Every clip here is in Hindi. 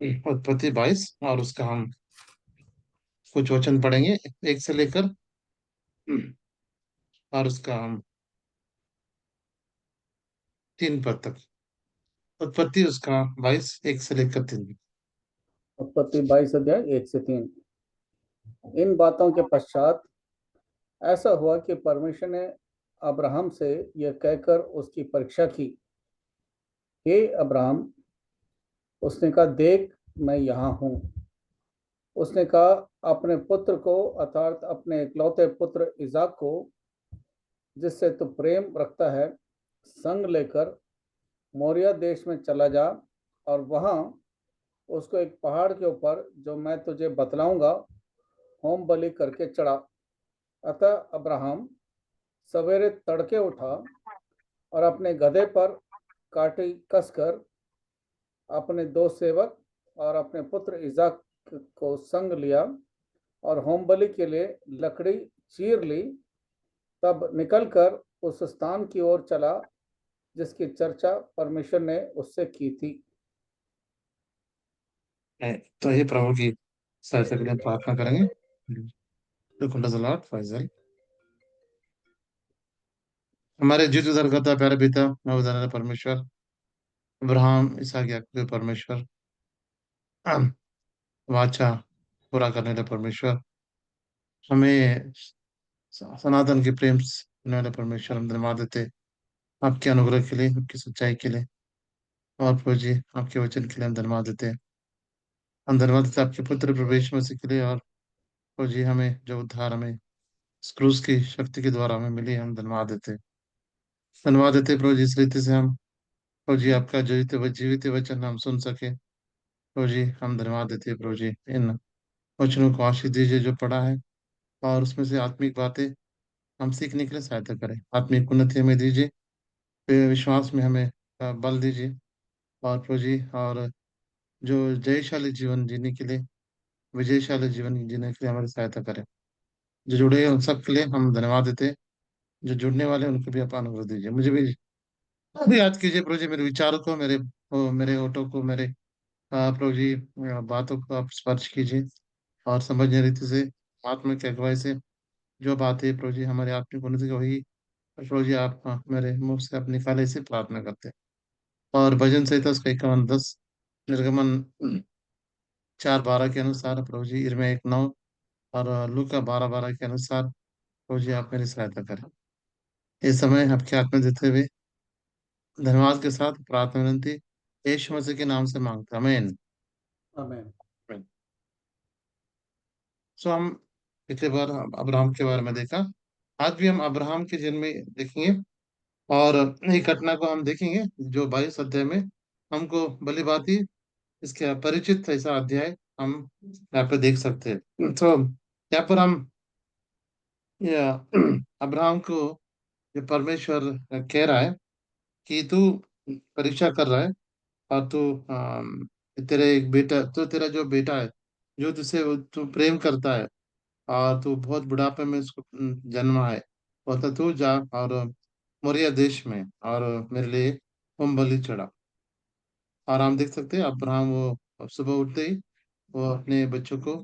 उत्पत्ति 22, और उसका हम कुछ वचन पढ़ेंगे, एक से लेकर और उसका हम 3 पद तक। उत्पत्ति उसका 22, 1 से लेकर 3। उत्पत्ति 22 अध्याय 1 से 3। इन बातों के पश्चात ऐसा हुआ कि परमेश्वर ने अब्राहम से यह कहकर उसकी परीक्षा की, हे अब्राहम। उसने कहा, देख, मैं यहाँ हूँ। उसने कहा, अपने पुत्र को अर्थात अपने इकलौते पुत्र इजाक को, जिससे तू प्रेम रखता है, संग लेकर मोरिया देश में चला जा, और वहां उसको एक पहाड़ के ऊपर, जो मैं तुझे बतलाऊंगा, होम बलि करके चढ़ा। अतः अब्राहम सवेरे तड़के उठा और अपने गधे पर काटी कसकर अपने 2 सेवक और अपने पुत्र इजाक को संग लिया और होमबलि के लिए लकड़ी चीर ली। तब निकलकर उस स्थान की ओर चला जिसकी चर्चा परमेश्वर ने उससे की थी। तो ये प्रभु की सहायता के लिए प्रार्थना करेंगे। फैजल, हमारे जीवित उद्धारकर्ता प्यारे पिता नवोदान परमेश्वर, अब्राहम इसहाक याकूब के परमेश्वर, वाचा पूरा करने वाले परमेश्वर, हमें सनातन के प्रेम से करने वाले परमेश्वर, हम धन्यवाद देते आपके अनुग्रह के लिए, आपकी सच्चाई के लिए, और प्रभु जी आपके वचन के लिए हम धन्यवाद देते हैं। हम धन्यवाद देते हैं आपके पुत्र प्रवेश मसीह के लिए, और प्रभु जी हमें जो उद्धार हमें इस क्रूस की शक्ति के द्वारा हमें मिली, हम धन्यवाद देते हैं। धन्यवाद देते हैं प्रभु जी, इस रीति से हम प्रभु जी आपका जीवित वचन हम सुन सके। प्रभु जी हम धन्यवाद देते हैं प्रभु जी, इन वचनों को आशीष दीजिए जो पढ़ा है, और उसमें से आत्मिक बातें हम सीखने के लिए सहायता करें। आत्मिक उन्नति हमें दीजिए, विश्वास में हमें बल दीजिए, और प्रभु जी और जो जयशाली जीवन जीने के लिए, विजयशाली जीवन जीने के लिए हमारी सहायता करें। जो जुड़े हैं उन सब के लिए हम धन्यवाद देते हैं, जो जुड़ने वाले हैं उनको भी आप अनुग्रह दीजिए। मुझे भी याद कीजिए प्रभु जी, मेरे विचारों को, मेरे होठों को, मेरे प्रभु जी बातों को आप स्पर्श कीजिए, और समझने रीति से, आत्मा की अगुवाई से जो बातें प्रभु जी हमारे आत्मिक उन्नति को होगी, प्रभु जी आप मेरे मुख से आप निकाले, से प्रार्थना करते हैं। और भजन संहिता उसका 51:10, निर्गमन 4:12 के अनुसार प्रभु जी, इर्मिया 1:9, और लूका 12:12 के अनुसार प्रभु जी आप मेरी सहायता करें। इस समय आपके हाथ में देते हुए धन्यवाद के साथ प्रार्थना विनती यीशु मसीह के नाम से मांगते हैं, आमीन। आमीन। सो हम पिछले बार अब्राहम के बारे में देखा, आज भी हम अब्राहम के जन्म में देखेंगे, और एक घटना को हम देखेंगे जो 22 अध्याय में हमको भली भांति इसके परिचित ऐसा अध्याय हम यहाँ पे देख सकते हैं। तो यहाँ पर हम या अब्राहम को ये परमेश्वर कह रहा है कि तू परीक्षा कर रहा है, और तू तेरे एक बेटा, तो तेरा जो बेटा है, जो तुझसे तू प्रेम करता है, और तू बहुत बुढ़ापे में उसको जन्मा है, और तो तू जा और मोरिया देश में और मेरे लिए होम बलि चढ़ा। और हम देख सकते हैं अब्राहम वो सुबह उठते ही वो अपने बच्चों को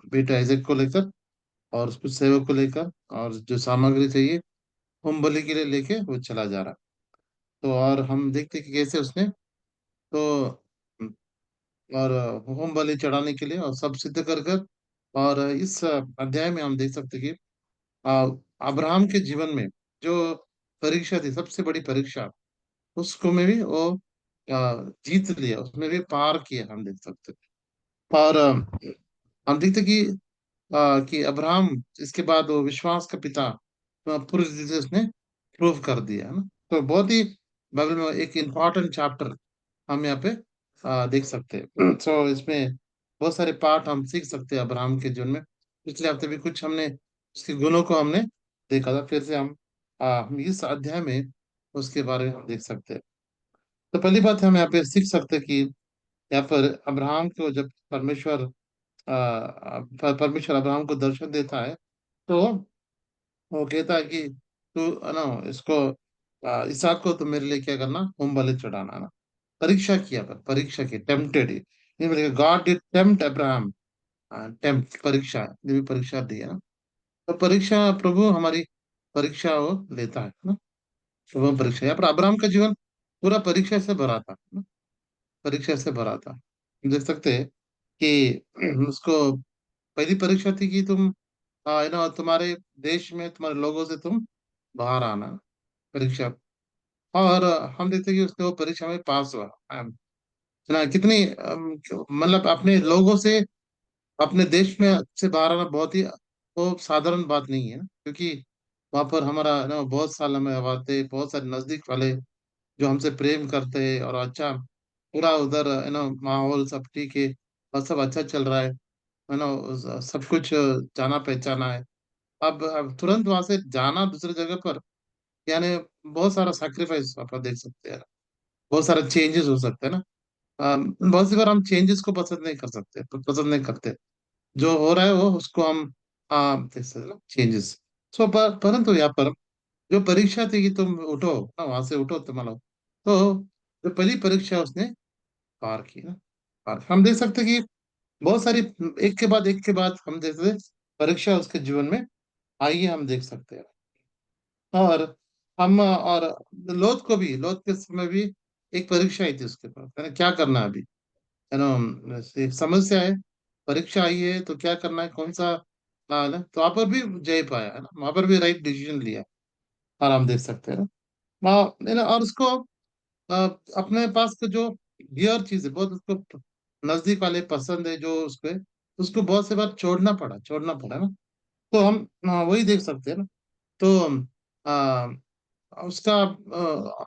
बेटा आइजक को लेकर, और उसको सेवक को लेकर, और जो सामग्री चाहिए होम बलि के लिए लेके वो चला जा रहा। तो और हम देखते हैं कि कैसे उसने तो और होम बलि चढ़ाने के लिए और सब सिद्ध कर कर, और इस अध्याय में हम देख सकते हैं कि आ, अब्राहम के जीवन में जो परीक्षा थी, सबसे बड़ी परीक्षा, उसको में भी वो जीत लिया, उसमें भी पार किया, हम देख सकते हैं। और हम देखते कि अब्राहम इसके बाद वो विश्वास का पिता पूरी रीति से उसने प्रूव कर दिया, है ना। तो बहुत ही बाइबल में एक इम्पॉर्टेंट चैप्टर हम यहाँ पे देख सकते हैं। तो इसमें बहुत सारे पार्ट हम सीख सकते हैं अब्राहम के जीवन में। पिछले हफ्ते भी कुछ हमने उसके गुणों को हमने देखा था, फिर से हम इस अध्याय में उसके बारे में हम देख सकते हैं। तो पहली बात हम यहाँ पे सीख सकते हैं कि यहाँ पर अब्राहम को जब परमेश्वर अब्राहम को दर्शन देता है, तो वो कहता है कि तू ना इसको इसहाक को तो मेरे लिए क्या करना, होम बलि चढ़ाना, ना। परीक्षा किया, पर परीक्षा की टेम्पटेड, ये बोलेगा God did tempt Abraham. Tempt परीक्षा, ये भी परीक्षा दी है ना। तो परीक्षा, प्रभु हमारी परीक्षा वो लेता है ना। प्रभु परीक्षा, यहाँ पर अब्राहम का जीवन पूरा परीक्षा से भरा था ना, परीक्षा से भरा था। हम देख सकते हैं कि उसको पहली परीक्षा थी कि तुम तुम्हारे देश में तुम्हारे लोगों से तुम बाहर आना, परीक्षा। और हम देखते हैं कि उसने वो परीक्षा में पास हुआ। ना कितनी मतलब अपने लोगों से, अपने देश में से बाहर आना बहुत ही वो साधारण बात नहीं है ना, क्योंकि वहां पर हमारा बहुत साल हमें आते, बहुत सारे नजदीक वाले जो हमसे प्रेम करते हैं, और अच्छा पूरा उधर माहौल सब ठीक है, और सब अच्छा चल रहा है ना, सब कुछ जाना पहचाना है। अब तुरंत वहां से जाना दूसरी जगह पर, यानी बहुत सारा सैक्रिफाइस आप देख सकते हैं, बहुत सारा चेंजेस हो सकते हैं ना। बहुत सी बार हम चेंजेस को पसंद नहीं कर सकते, पसंद नहीं करते, जो हो रहा है वो उसको हम देख सकते हैं चेंजेस। परंतु यहाँ पर जो परीक्षा थी कि तुम उठो ना, वहां से उठो तुम लोग, तो जो पहली परीक्षा उसने पार की ना, पार। हम देख सकते हैं कि बहुत सारी, एक के बाद हम देख सकते हैं परीक्षा उसके जीवन में आई है, हम देख सकते हैं। और हम और लोथ को भी, लोथ के समय भी एक परीक्षा आई थी उसके पास, है ना, क्या करना है अभी, है ना, एक समस्या है, परीक्षा आई है तो क्या करना है, कौन सा है ना, तो वहां पर भी जय पाया है ना, वहां पर भी राइट डिसीजन लिया। और हम देख सकते हैं ना, है ना, और उसको अ, अपने पास के जो डियर चीज है, बहुत उसको नजदीक वाले पसंद है जो उसको है, उसको बहुत से बार छोड़ना पड़ा ना। तो हम वही देख सकते हैं ना। तो उसका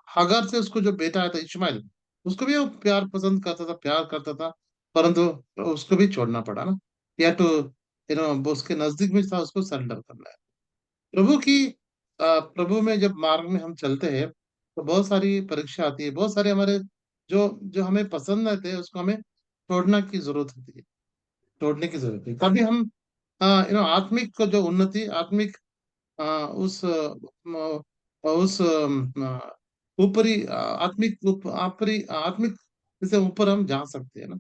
हागार से उसको जो बेटा आया था इस्माइल, उसको भी वो प्यार पसंद करता था, प्यार करता था, परंतु उसको भी छोड़ना पड़ा ना, या तो वो उसके नजदीक में था, उसको सरेंडर करना है। प्रभु की प्रभु में जब मार्ग में हम चलते हैं, तो बहुत सारी परीक्षा आती है, बहुत सारे हमारे जो जो हमें पसंद आते हैं उसको हमें छोड़ने की जरूरत होती है, छोड़ने की जरूरत है। तभी हम आत्मिक जो उन्नति, आत्मिक उस उस ऊपरी आत्मिक आत्मिक से ऊपर हम जा सकते हैं ना।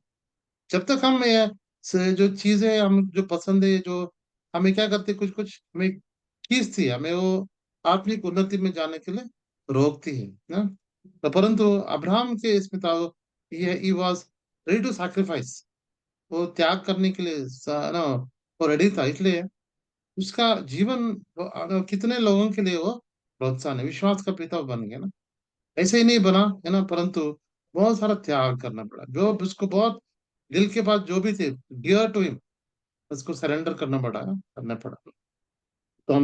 जब तक हम ये जो चीजें हम जो पसंद है, जो हमें क्या करते, कुछ कुछ हमें खींचती है, हमें वो आत्मिक उन्नति में जाने के लिए रोकती है ना। तो परंतु अब्राहम के इसमें था, ये ही वॉज रेडी टू सैक्रिफाइस, वो त्याग करने के लिए ना वो रेडी था, इसलिए उसका जीवन कितने लोगों के लिए वो प्रोत्साहन है, विश्वास का पिता वो बन गया ना। ऐसे ही नहीं बना, है ना, परंतु बहुत सारा त्याग करना पड़ा, जो उसको बहुत दिल के पास जो भी थे डियर टू हिम, उसको सरेंडर करना पड़ा। तो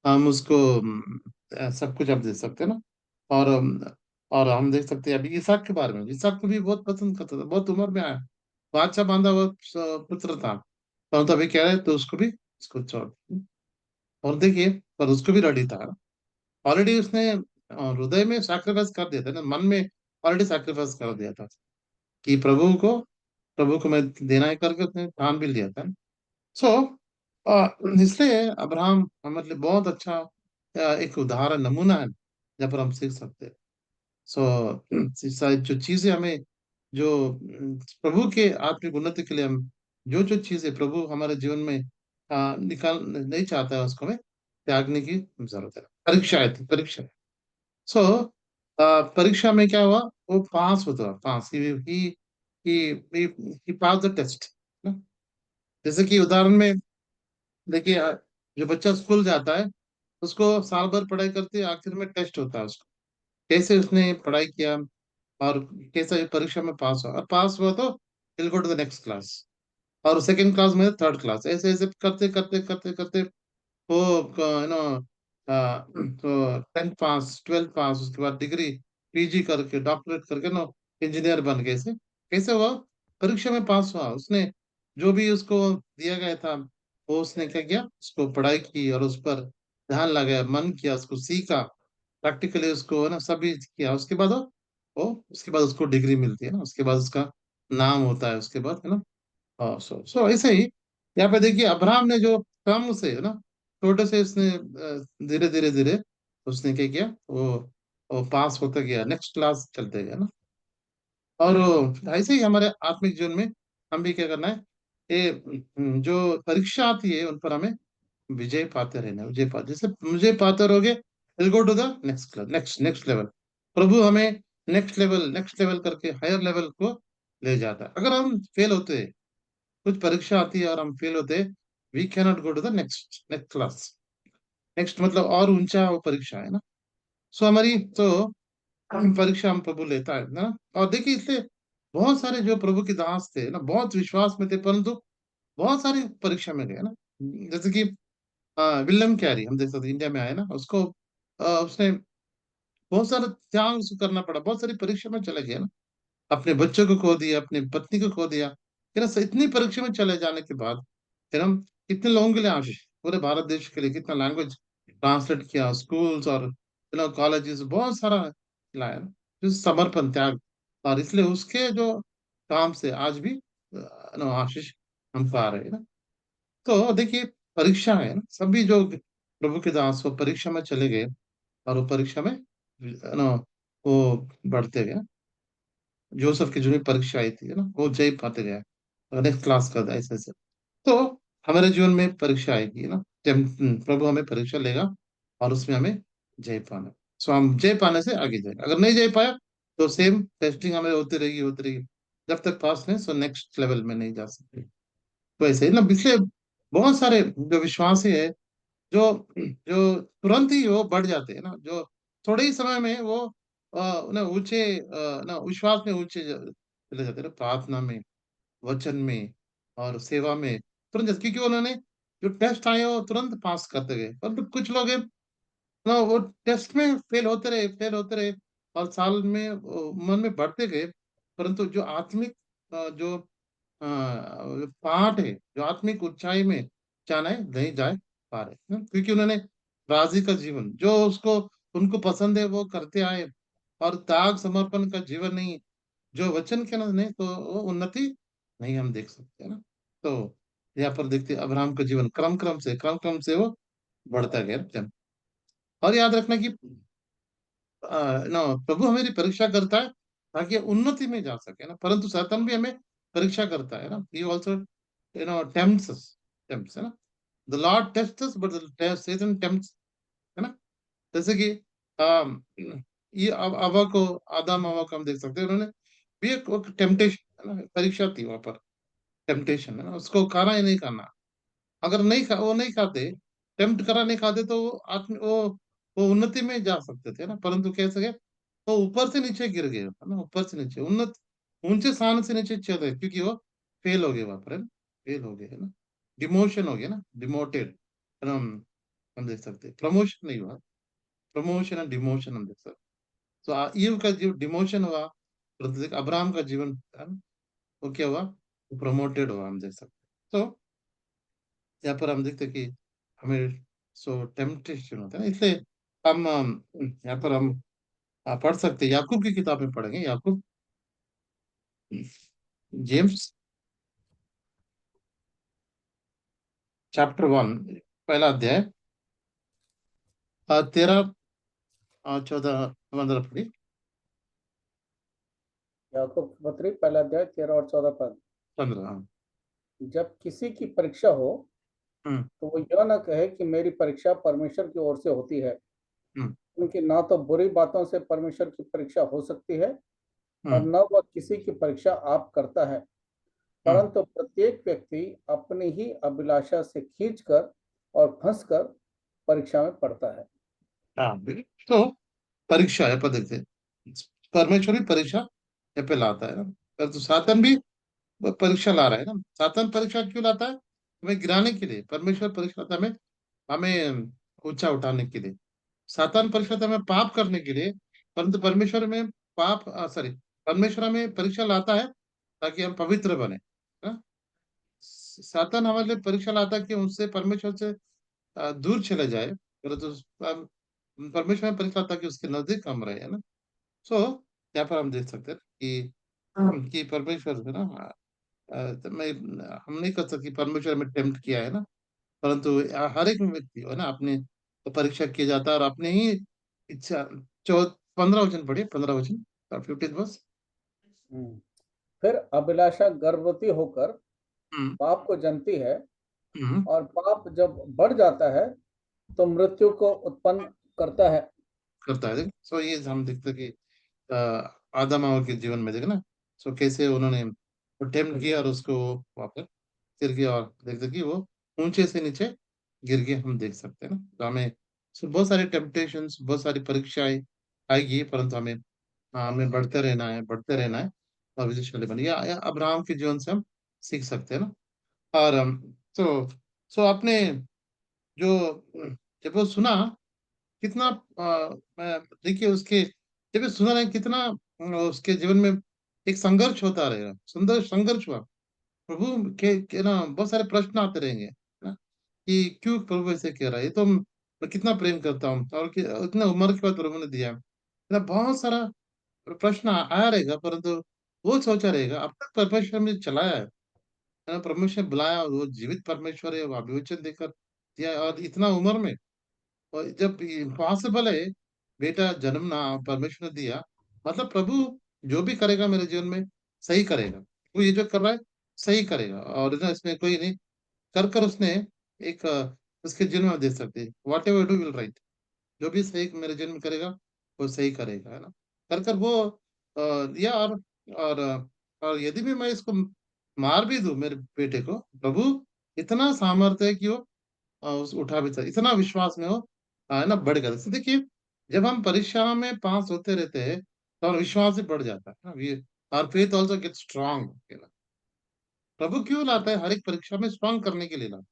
हम उसको सब कुछ अब दे सकते हैं ना। और और हम देख सकते हैं अभी इसहाक के बारे में, इसहाक को भी बहुत पसंद करता था, बहुत उम्र में आया, बादशाह बांधा हुआ पुत्र था, परंतु अभी कह रहे तो उसको भी, उसको छोड़। और देखिए, पर उसको भी रेडी था, ऑलरेडी उसने हृदय में सैक्रिफाइस कर दिया था ना, मन में ऑलरेडी सैक्रिफाइस कर दिया था कि प्रभु को मैं देना है करके उसने ठान भी लिया था। सो इसलिए अब्राहम हमारे लिए बहुत अच्छा एक उदाहरण, नमूना है जहाँ पर हम सीख सकते हैं। सो सारी जो चीजें हमें, जो प्रभु के आत्मिक उन्नति के लिए हम जो जो चीजें प्रभु हमारे जीवन में निकाल नहीं चाहता है, उसको हमें त्यागने की जरूरत है। परीक्षा है थी, परीक्षा। सो परीक्षा में क्या हुआ, वो पास होता, पास ही पास द टेस्ट ना। जैसे कि उदाहरण में देखिए, जो बच्चा स्कूल जाता है, उसको साल भर पढ़ाई करते हैं, आखिर में टेस्ट होता है उसको, कैसे उसने पढ़ाई किया, और कैसे ये परीक्षा में पास हुआ, और पास हुआ तो will go to the next class, और सेकंड क्लास में थर्ड क्लास, ऐसे ऐसे करते करते करते करते वो तो 10th पास, 12th पास, उसके बाद डिग्री, पीजी करके, डॉक्टरेट करके इंजीनियर बन गए। से कैसे हुआ, परीक्षा में पास हुआ उसने, जो भी उसको दिया गया था वो उसने क्या किया, उसको पढ़ाई की, और उस पर ध्यान लगाया, मन किया, उसको सीखा, प्रैक्टिकली उसको, है ना, सभी किया, उसके बाद उसके बाद उसको डिग्री मिलती है ना, उसके बाद उसका नाम होता है, उसके बाद, है ना। हाँ, सो ऐसे ही यहाँ पे देखिए, अब्राहम ने जो कम से, है ना, छोटे से उसने धीरे धीरे धीरे उसने क्या किया, वो पास होता गया, नेक्स्ट क्लास चलते गया ना। और ऐसे ही हमारे आत्मिक जीवन में हम भी क्या करना है, ये जो परीक्षा आती है उन पर हमें विजय पाते रहना है, विजय पाते, जैसे विजय पाते रहोगे, will go to the next next next level. प्रभु हमें नेक्स्ट लेवल करके हायर लेवल को ले जाता है। अगर हम फेल होते हैं, कुछ परीक्षा आती है और हम फेल होते हैं, we cannot go to the next next class. Next मतलब और ऊंचा वो परीक्षा है ना। सो हमारी तो परीक्षा हम प्रभु लेता है ना। और देखिए इसलिए बहुत सारे जो प्रभु के दास थे ना, बहुत विश्वास में थे, परंतु बहुत सारी परीक्षा में गए ना। जैसे कि विलियम कैरी हम देख सकते हैं, इंडिया में आए ना, उसको उसने बहुत सारा त्याग उसको करना पड़ा, बहुत सारी परीक्षा में चले गए ना। अपने बच्चों को खो दिया, अपनी पत्नी को खो दिया, फिर इतनी परीक्षा में चले जाने के बाद फिर हम कितने लोगों के लिए आशीष, पूरे भारत देश के लिए कितना लैंग्वेज ट्रांसलेट किया, स्कूल्स और कॉलेजेस बहुत सारा लाया ना, जो समर्पण त्याग। और इसलिए उसके जो काम से आज भी आशीष हम पा रहे हैं ना। तो देखिए परीक्षा है ना, सभी जो प्रभु के दास वो परीक्षा में चले गए, और वो परीक्षा में ना वो बढ़ते गए। जोसेफ की जो भी परीक्षा आई थी ना, वो जय पाते गया, नेक्स्ट क्लास का था, ऐसे ऐसे। तो हमारे जीवन में परीक्षा आएगी ना, जब प्रभु हमें परीक्षा लेगा और उसमें हमें जय पाना। सो हम जय पाने से आगे जाएंगे, अगर नहीं जय पाया तो सेम टेस्टिंग हमें होती रहेगी, जब तक पास नहीं सो नेक्स्ट लेवल में नहीं जा सकते। तो ऐसे ही ना, इसलिए बहुत सारे जो विश्वासी है, जो जो तुरंत ही वो बढ़ जाते हैं ना, जो थोड़े ही समय में वो ना ऊंचे ना विश्वास में ऊंचे चले जाते हैं ना, प्रार्थना में, वचन में और सेवा में तुरंत, क्योंकि उन्होंने जो टेस्ट आए वो तुरंत पास करते गए। पर कुछ लोग हैं ना, वो टेस्ट में फेल होते रहे, और साल में मन में बढ़ते गए, परंतु जो आत्मिक जो पाठ है, जो आत्मिक ऊंचाई में जाना है, नहीं जा पा रहे ना, क्योंकि उन्होंने राजी का जीवन जो उसको उनको पसंद है वो करते आए, और त्याग समर्पण का जीवन नहीं, जो वचन के ना नहीं, तो वो उन्नति नहीं हम देख सकते ना। तो यहाँ पर देखते हैं अब्राहम का जीवन क्रम क्रम से वो बढ़ता गया। और याद रखना कि ना प्रभु हमारी परीक्षा करता है ताकि उन्नति में जा सके ना, परंतु शैतान भी हमें परीक्षा करता है ना, ही ऑल्सो टेम्प्ट्स अस, टेम्प्ट्स है ना। The Lord tests us but सैतान टेम्प्ट्स, है ना। जैसे कि अम, ये हवा को, आदम हवा को हम देख सकते हैं, उन्होंने भी एक टेम्पटेशन है ना, परीक्षा थी वहां पर, टेम्पटेशन है ना, उसको खाना ही नहीं खाना। अगर वो नहीं खाते, टेम्प्ट करा नहीं खाते, तो वो वो उन्नति में जा सकते थे ना, परंतु कैसे गए, तो ऊपर से नीचे गिर गए है ना, ऊपर से नीचे उन्नत, ऊंचे स्थान से नीचे चले, क्योंकि वो फेल हो गए वहां पर, है ना, फेल हो गए है ना, डिमोशन हो गया ना, डिमोटेड, हम देख सकते हैं, प्रमोशन नहीं हुआ, प्रमोशन एंड डिमोशन हम देख सकते। तो ईव का जो डिमोशन हुआ, परंतु अब्राहम का जीवन है ना, वो क्या हुआ, वो प्रमोटेड हुआ, हम देख सकते हैं। तो यहाँ पर हम देखते हैं कि हमें सो टेम्पटेशन होता है ना, इसलिए हम यहाँ पर हम पढ़ सकते हैं, याकूब की किताब में पढ़ेंगे, याकूब, जेम्स चैप्टर 1, पहला अध्याय, 13 14 15 पढ़ी। याकूब की पत्री पहला अध्याय 13 और 14 पद। 15, हाँ। जब किसी की परीक्षा हो हम्म। तो वो यह न कहे कि मेरी परीक्षा परमेश्वर की ओर से होती है, हम्म। क्योंकि ना तो बुरी बातों से परमेश्वर की परीक्षा हो सकती है और हम्म। न वह किसी की परीक्षा आप करता है, हम्म। परंतु प्रत्येक व्यक्ति अपनी ही अभिलाषा से खींचकर और फंसकर परीक्षा में पड़ता है। हाँ तो परीक्षा है पर देखते हैं, परमेश्वर भी परीक्षा यहाँ पे लाता है ना, पर तो सातन भी वो परीक्षा ला रहा है ना। सातन परीक्षा क्यों लाता है, हमें गिराने के लिए, परमेश्वर परीक्षा लाता है हमें, हमें ऊंचा उठाने के लिए। सातान परीक्षा था हमें पाप करने के लिए, परंतु परमेश्वर में पाप सॉरी परमेश्वर हमें परीक्षा लाता है ताकि हम पवित्र बने ना। सातान हमारे लिए परीक्षा लाता है कि उससे परमेश्वर से दूर चले जाए, परंतु परमेश्वर में परीक्षा लाता है कि उसके नजदीक हम रहे, है ना। सो यहाँ पर हम देख सकते हैं कि परमेश्वर है ना, तो मैं हम नहीं कर सकते परमेश्वर में टेम्प्ट किया है ना, परंतु हर एक व्यक्ति है ना, अपने तो परीक्षा किया जाता है, और अपने ही इच्छा। चौ 15 वचन पढ़िए, 15 वचन, 15 बस। फिर अभिलाषा गर्भवती होकर हम्म। पाप को जनती है, हम्म। और पाप जब बढ़ जाता है तो मृत्यु को उत्पन्न करता है। करता है, देख सो ये हम देखते हैं कि आदम हवा के जीवन में देखे ना, सो कैसे उन्होंने अटेम्प्ट किया और उसको वापस गिर गया, और देखते कि वो ऊंचे से नीचे गिर गया, हम देख सकते हैं ना। तो हमें सो बहुत सारी टेम्पटेशंस, बहुत सारी परीक्षाएं आएगी, परंतु हमें, हाँ, हमें बढ़ते रहना है, बढ़ते रहना है, और विजयशाली बने, या अब्राहम के जीवन से हम सीख सकते हैं ना। और तो आपने जो जब वो सुना, कितना देखिए उसके, जब ये सुना ना कितना उसके जीवन में एक संघर्ष होता रहेगा, सुंदर संघर्ष हुआ। प्रभु के ना बहुत सारे प्रश्न आते रहेंगे ना, कि क्यों प्रभु ऐसे कह रहा है, ये तो मैं कितना प्रेम करता हूँ, और इतना उम्र के बाद प्रभु ने दिया है ना, बहुत सारा प्रश्न आया रहेगा, परंतु वो सोचा रहेगा अब तक परमेश्वर ने चलाया है ना, परमेश्वर ने बुलाया, और वो जीवित परमेश्वर है, वो अभिवचन देकर दिया है, और इतना उम्र में, और जब इम्पॉसिबल है बेटा जन्मना, परमेश्वर ने दिया, मतलब प्रभु जो भी करेगा मेरे जीवन में सही करेगा, वो ये जो कर रहा है सही करेगा, और ना इसमें कोई नहीं, कर कर उसने एक उसके जीवन में दे सकते, what ever do will write, जो भी सही मेरे जीवन में करेगा वो सही करेगा, है ना। कर कर वो दिया, और और यदि भी मैं इसको मार भी दूं मेरे बेटे को, प्रभु इतना सामर्थ्य है कि वो उस उठा भी था, इतना विश्वास में हो, है ना, बढ़ गया। तो देखिए, जब हम परीक्षा में पास होते रहते हैं तो हमारा विश्वास भी बढ़ जाता है ना, ये और फेथ ऑल्सो गेट स्ट्रांग। प्रभु क्यों लाता है हर एक परीक्षा में, स्ट्रांग करने के लिए लाता है।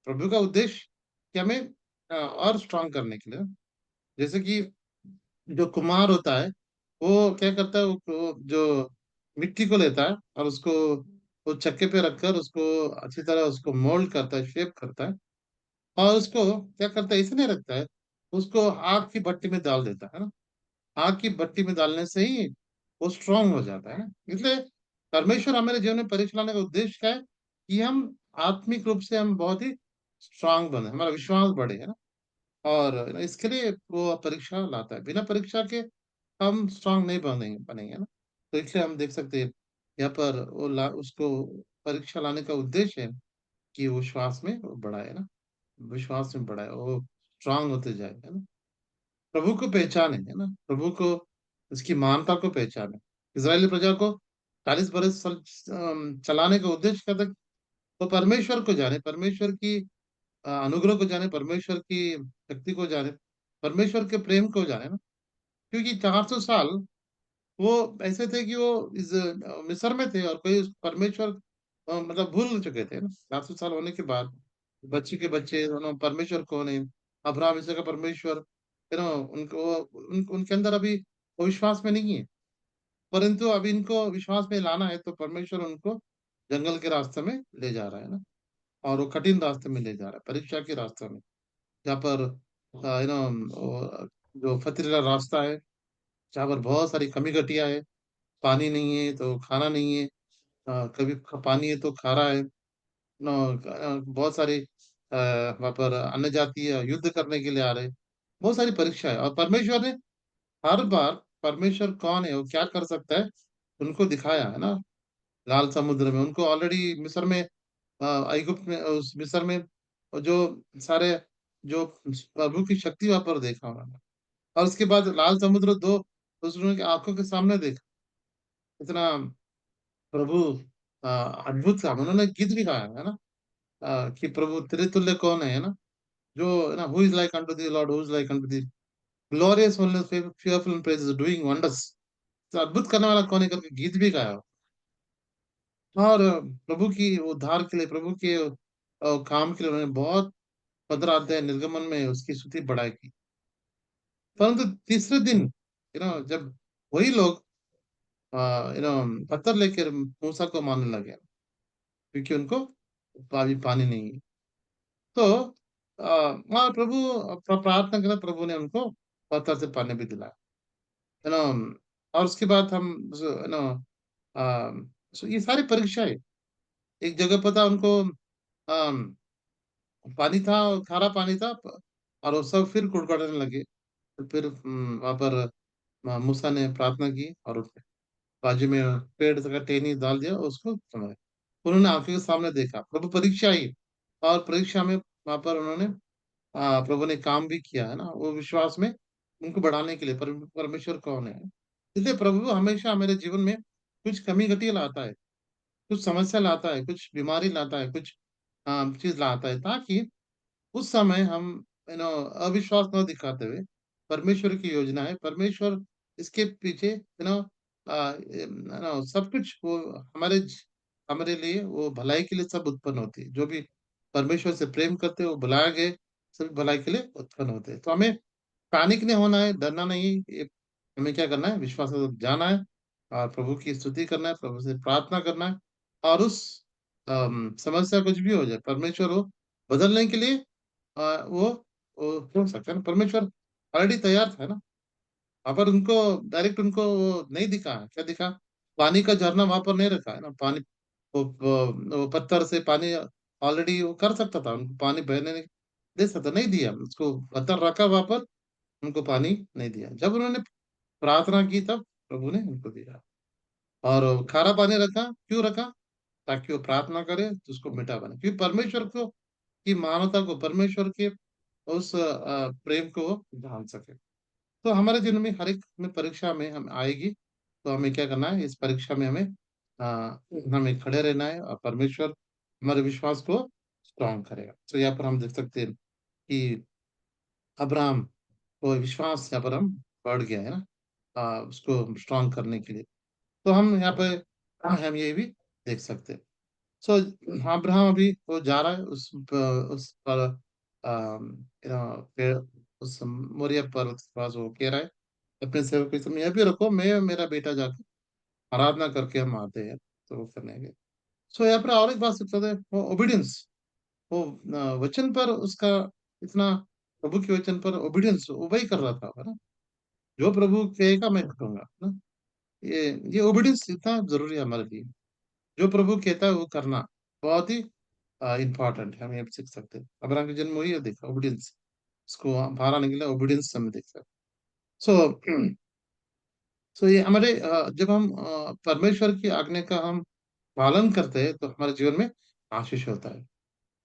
प्रभु का उद्देश्य कि हमें और स्ट्रांग करने के लिए, जैसे कि जो कुम्हार होता है, वो क्या करता है, वो जो मिट्टी को लेता है और उसको वो चक्के पे रखकर उसको अच्छी तरह उसको मोल्ड करता है, शेप करता है, और उसको क्या करता है, इसलिए रखता है, उसको आग की भट्टी में डाल देता है ना। आग की भट्टी में डालने से ही वो स्ट्रांग हो जाता है ना। इसलिए परमेश्वर हमारे जीवन में परीक्षा लाने का उद्देश्य क्या है, कि हम आत्मिक रूप से हम बहुत ही स्ट्रांग बने, हमारा विश्वास बढ़े, है ना। और इसके लिए वो परीक्षा लाता है, बिना परीक्षा के हम स्ट्रांग नहीं बनेंगे बनेंगे ना। तो इसलिए हम देख सकते हैं यहाँ पर उसको परीक्षा लाने का उद्देश्य है कि वो विश्वास में वो बढ़ाए ना, विश्वास में बढ़ाए, वो स्ट्रांग होते जाए, है ना। प्रभु को पहचाने, है ना, प्रभु को, उसकी महानता को पहचाने। इजरायली प्रजा को 40 बरस चलाने का उद्देश्य क्या था, वो परमेश्वर को जाने, परमेश्वर की अनुग्रह को जाने, परमेश्वर की शक्ति को जाने, परमेश्वर के प्रेम को जाने ना। क्योंकि 400 साल वो ऐसे थे कि वो इस मिस्र में थे, और कोई परमेश्वर मतलब भूल चुके थे ना। 400 साल होने के बाद बच्चे के बच्चे दोनों परमेश्वर कौन है, अब्राहम इसका परमेश्वर, उनको उनके अंदर अभी वो विश्वास में नहीं है, परंतु अभी इनको विश्वास में लाना है, तो परमेश्वर उनको जंगल के रास्ते में ले जा रहा है ना, और वो कठिन रास्ते में ले जा रहा है, परीक्षा के रास्ते में, जहाँ पर जो पथरीला रास्ता है, जहाँ पर बहुत सारी कमी घटिया है, पानी नहीं है तो खाना नहीं है, कभी पानी है तो खारा है, बहुत सारे वहाँ पर अन्य जातीय युद्ध करने के लिए आ रहे हैं, बहुत सारी परीक्षा है, और परमेश्वर ने हर बार, परमेश्वर कौन है, वो क्या कर सकता है, उनको दिखाया है ना। लाल समुद्र में उनको ऑलरेडी, मिस्र में, ऐगुप्त में, उस मिस्र में, और जो सारे, जो प्रभु की शक्ति वहां पर देखा उन्होंने, और उसके बाद लाल समुद्र दो दूसरों की आंखों के सामने देखा, इतना प्रभु अद्भुत काम उन्होंने गीत भी गाया है ना, कि प्रभु तेरे तुल्य कौन है ना, जो है ना, who is like unto the Lord, who is like unto the glorious holiness, fearful in praises, doing wonders. तो अद्भुत करने वाला कौन है करके गीत भी गाया। और प्रभु की उद्धार के लिए, प्रभु के काम के लिए उन्होंने बहुत 15 अध्याय निर्गमन में उसकी स्तुति बढ़ाई की। परंतु तीसरे दिन, जब वही लोग पत्थर लेकर मूसा को मारने लगे, क्योंकि उनको पानी नहीं है। तो वहाँ प्रभु प्रार्थना करा, प्रभु ने उनको पत्थर से पानी भी दिलाया, यू नो। और उसके बाद हम, यू नो, ये सारी परीक्षाएं, एक जगह पता उनको पानी था, खारा पानी था, और वो सब फिर कुड़कुड़ाने लगे। तो फिर वहां पर मूसा ने प्रार्थना की और उठ गए। बाजू में पेड़ का टहनी डाल दिया, उसको सुनाया। उन्होंने आंखों के सामने देखा, प्रभु परीक्षा आई, और परीक्षा में वहां पर उन्होंने प्रभु ने काम भी किया है ना, वो विश्वास में उनको बढ़ाने के लिए। परमेश्वर कौन है? इसलिए प्रभु हमेशा मेरे जीवन में कुछ कमी घटी लाता है, कुछ समस्या लाता है, कुछ बीमारी लाता है, कुछ चीज लाता है, ताकि उस समय हम अविश्वास न दिखाते हुए, परमेश्वर की योजना है, परमेश्वर इसके पीछे सब कुछ वो हमारे लिए वो भलाई के लिए सब उत्पन्न होती है। जो भी परमेश्वर से प्रेम करते हैं वो बुलाए गए सभी भलाई के लिए उत्पन्न होते हैं। तो हमें पैनिक नहीं होना है, डरना नहीं, हमें क्या करना है, विश्वास के साथ जाना है, और प्रभु की स्तुति करना है, प्रभु से प्रार्थना करना है। और उस समस्या कुछ भी हो जाए, परमेश्वर वो बदलने के लिए वो हो सकता है ना। परमेश्वर ऑलरेडी तैयार था ना, वहां पर उनको डायरेक्ट उनको वो नहीं दिखा है, क्या दिखा? पानी का झरना वहां पर नहीं रखा है ना, पानी वो पत्थर से पानी ऑलरेडी वो कर सकता था, उनको पानी बहने नहीं दे सकता, नहीं दिया उसको। पत्थर रखा वहां पर, उनको पानी नहीं दिया। जब उन्होंने प्रार्थना की तब प्रभु ने उनको दिया। और खारा पानी रखा, क्यों रखा? ताकि वो प्रार्थना करे तो उसको मीठा बने, क्योंकि परमेश्वर को की मानवता को, परमेश्वर के उस प्रेम को वो जान सके। तो हमारे जीवन में हर एक में परीक्षा में हम आएगी, तो हमें क्या करना है, इस परीक्षा में हमें हमें खड़े रहना है, और परमेश्वर हमारे विश्वास को स्ट्रांग करेगा। तो यहाँ पर हम देख सकते हैं कि अब्राहम को विश्वास यहाँ पर हम बढ़ गया है ना, उसको स्ट्रांग करने के लिए। तो हम यहाँ पे हम ये भी देख सकते हैं। सो अब्राहम अभी वो जा रहा है उस पर पेड़, उस मोरिया पर्वत के पास वो कह रहा है अपने सेवक के समय, यह भी रखो, मैं मेरा बेटा जाकर आराधना करके हम आते हैं। तो वो करने गए। सो यहाँ पर और एक बात सीखते हैं, वो ओबिडियंस, वो वचन पर उसका इतना, प्रभु के वचन पर ओबिडियंस, वही कर रहा था है ना। जो प्रभु कहेगा मैं करूंगा ना, ये ओबिडियंस इतना जरूरी है हमारे लिए। जो प्रभु कहता है वो करना बहुत ही इम्पोर्टेंट है, हम ये सीख सकते हैं। अब्राहम का जन्म वही है, देखा ओबिडियंस, उसको बाहर आने के लिए ओबिडियंस हमें देख सकते। सो सो ये हमारे जब हम परमेश्वर की आज्ञा का हम पालन करते हैं तो हमारे जीवन में आशीष होता है।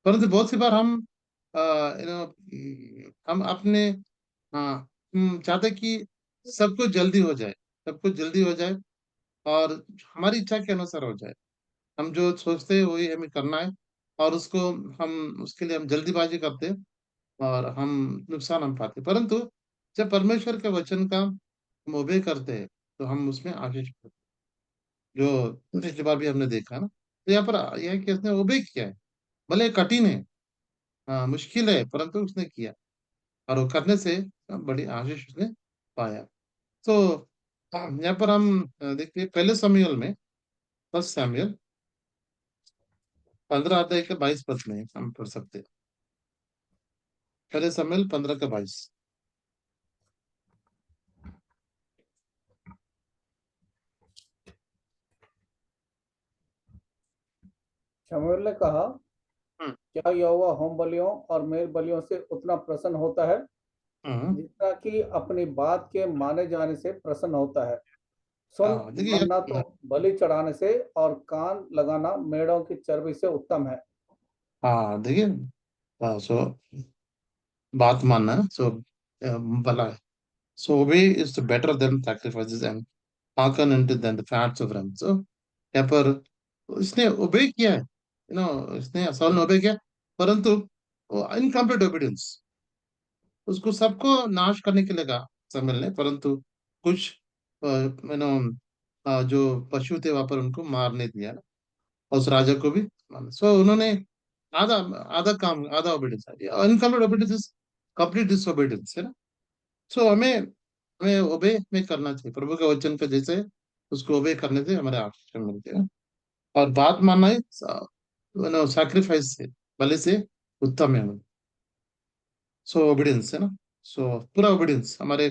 परंतु बहुत सी बार हम यू नो हम अपने हाँ हम चाहते हैं कि सब कुछ जल्दी हो जाए, सब कुछ जल्दी हो जाए, और हमारी इच्छा के अनुसार हो जाए। हम जो सोचते हैं वही हमें करना है, और उसको हम उसके लिए हम जल्दीबाजी करते हैं, और हम नुकसान हम पाते हैं। परंतु जब परमेश्वर के वचन का हम ओबे करते हैं तो हम उसमें आशीष पाते हैं, जो पिछली बार भी हमने देखा ना। तो यहाँ पर यह है कि उसने ओबे किया है, भले कठिन है, मुश्किल है, परंतु उसने किया, और वो करने से बड़ी आशीष उसने पाया। तो यहाँ पर हम देखिए पहले समूएल में, फर्स्ट सैमुअल 15 अध्याय के 22 पद में हम पढ़ सकते हैं। पहले समूएल 15 का 22। शमूएल ने कहा, हम्म। क्या यहोवा होम बलियों और मेल बलियों से उतना प्रसन्न होता है हम्म। जितना कि अपनी बात के माने जाने से प्रसन्न होता है? सुन, देखिए मरना तो बलि चढ़ाने से और कान लगाना मेढ़ों की चर्बी से उत्तम है। हाँ देखिए, सो बात मानना, सो भला है। So obey is better than sacrifices and hearken unto them the fats of ram। So यहाँ पर इसने ओबे किया है, इसने साउल ने ओबे किया, परंतु इनकम्प्लीट ओबीडियंस, उसको सबको नाश करने के लिए कहा शमूएल ने, परंतु कुछ जो पशु थे वहां पर उनको मारने दिया ना, और उस राजा को भी मारना। सो उन्होंने आधा आधा काम, आधा obedience, incomplete obedience is complete disobedience है ना। सो हमें हमें ओबे में करना चाहिए प्रभु के वचन का, जैसे उसको ओबे करने से हमारे आशीष मिलते हैं। और बात मानना है सैक्रिफाइस से, बलि से उत्तम है हमें। सो ओबीडियंस है ना। सो पूरा ओबीडियंस, हमारे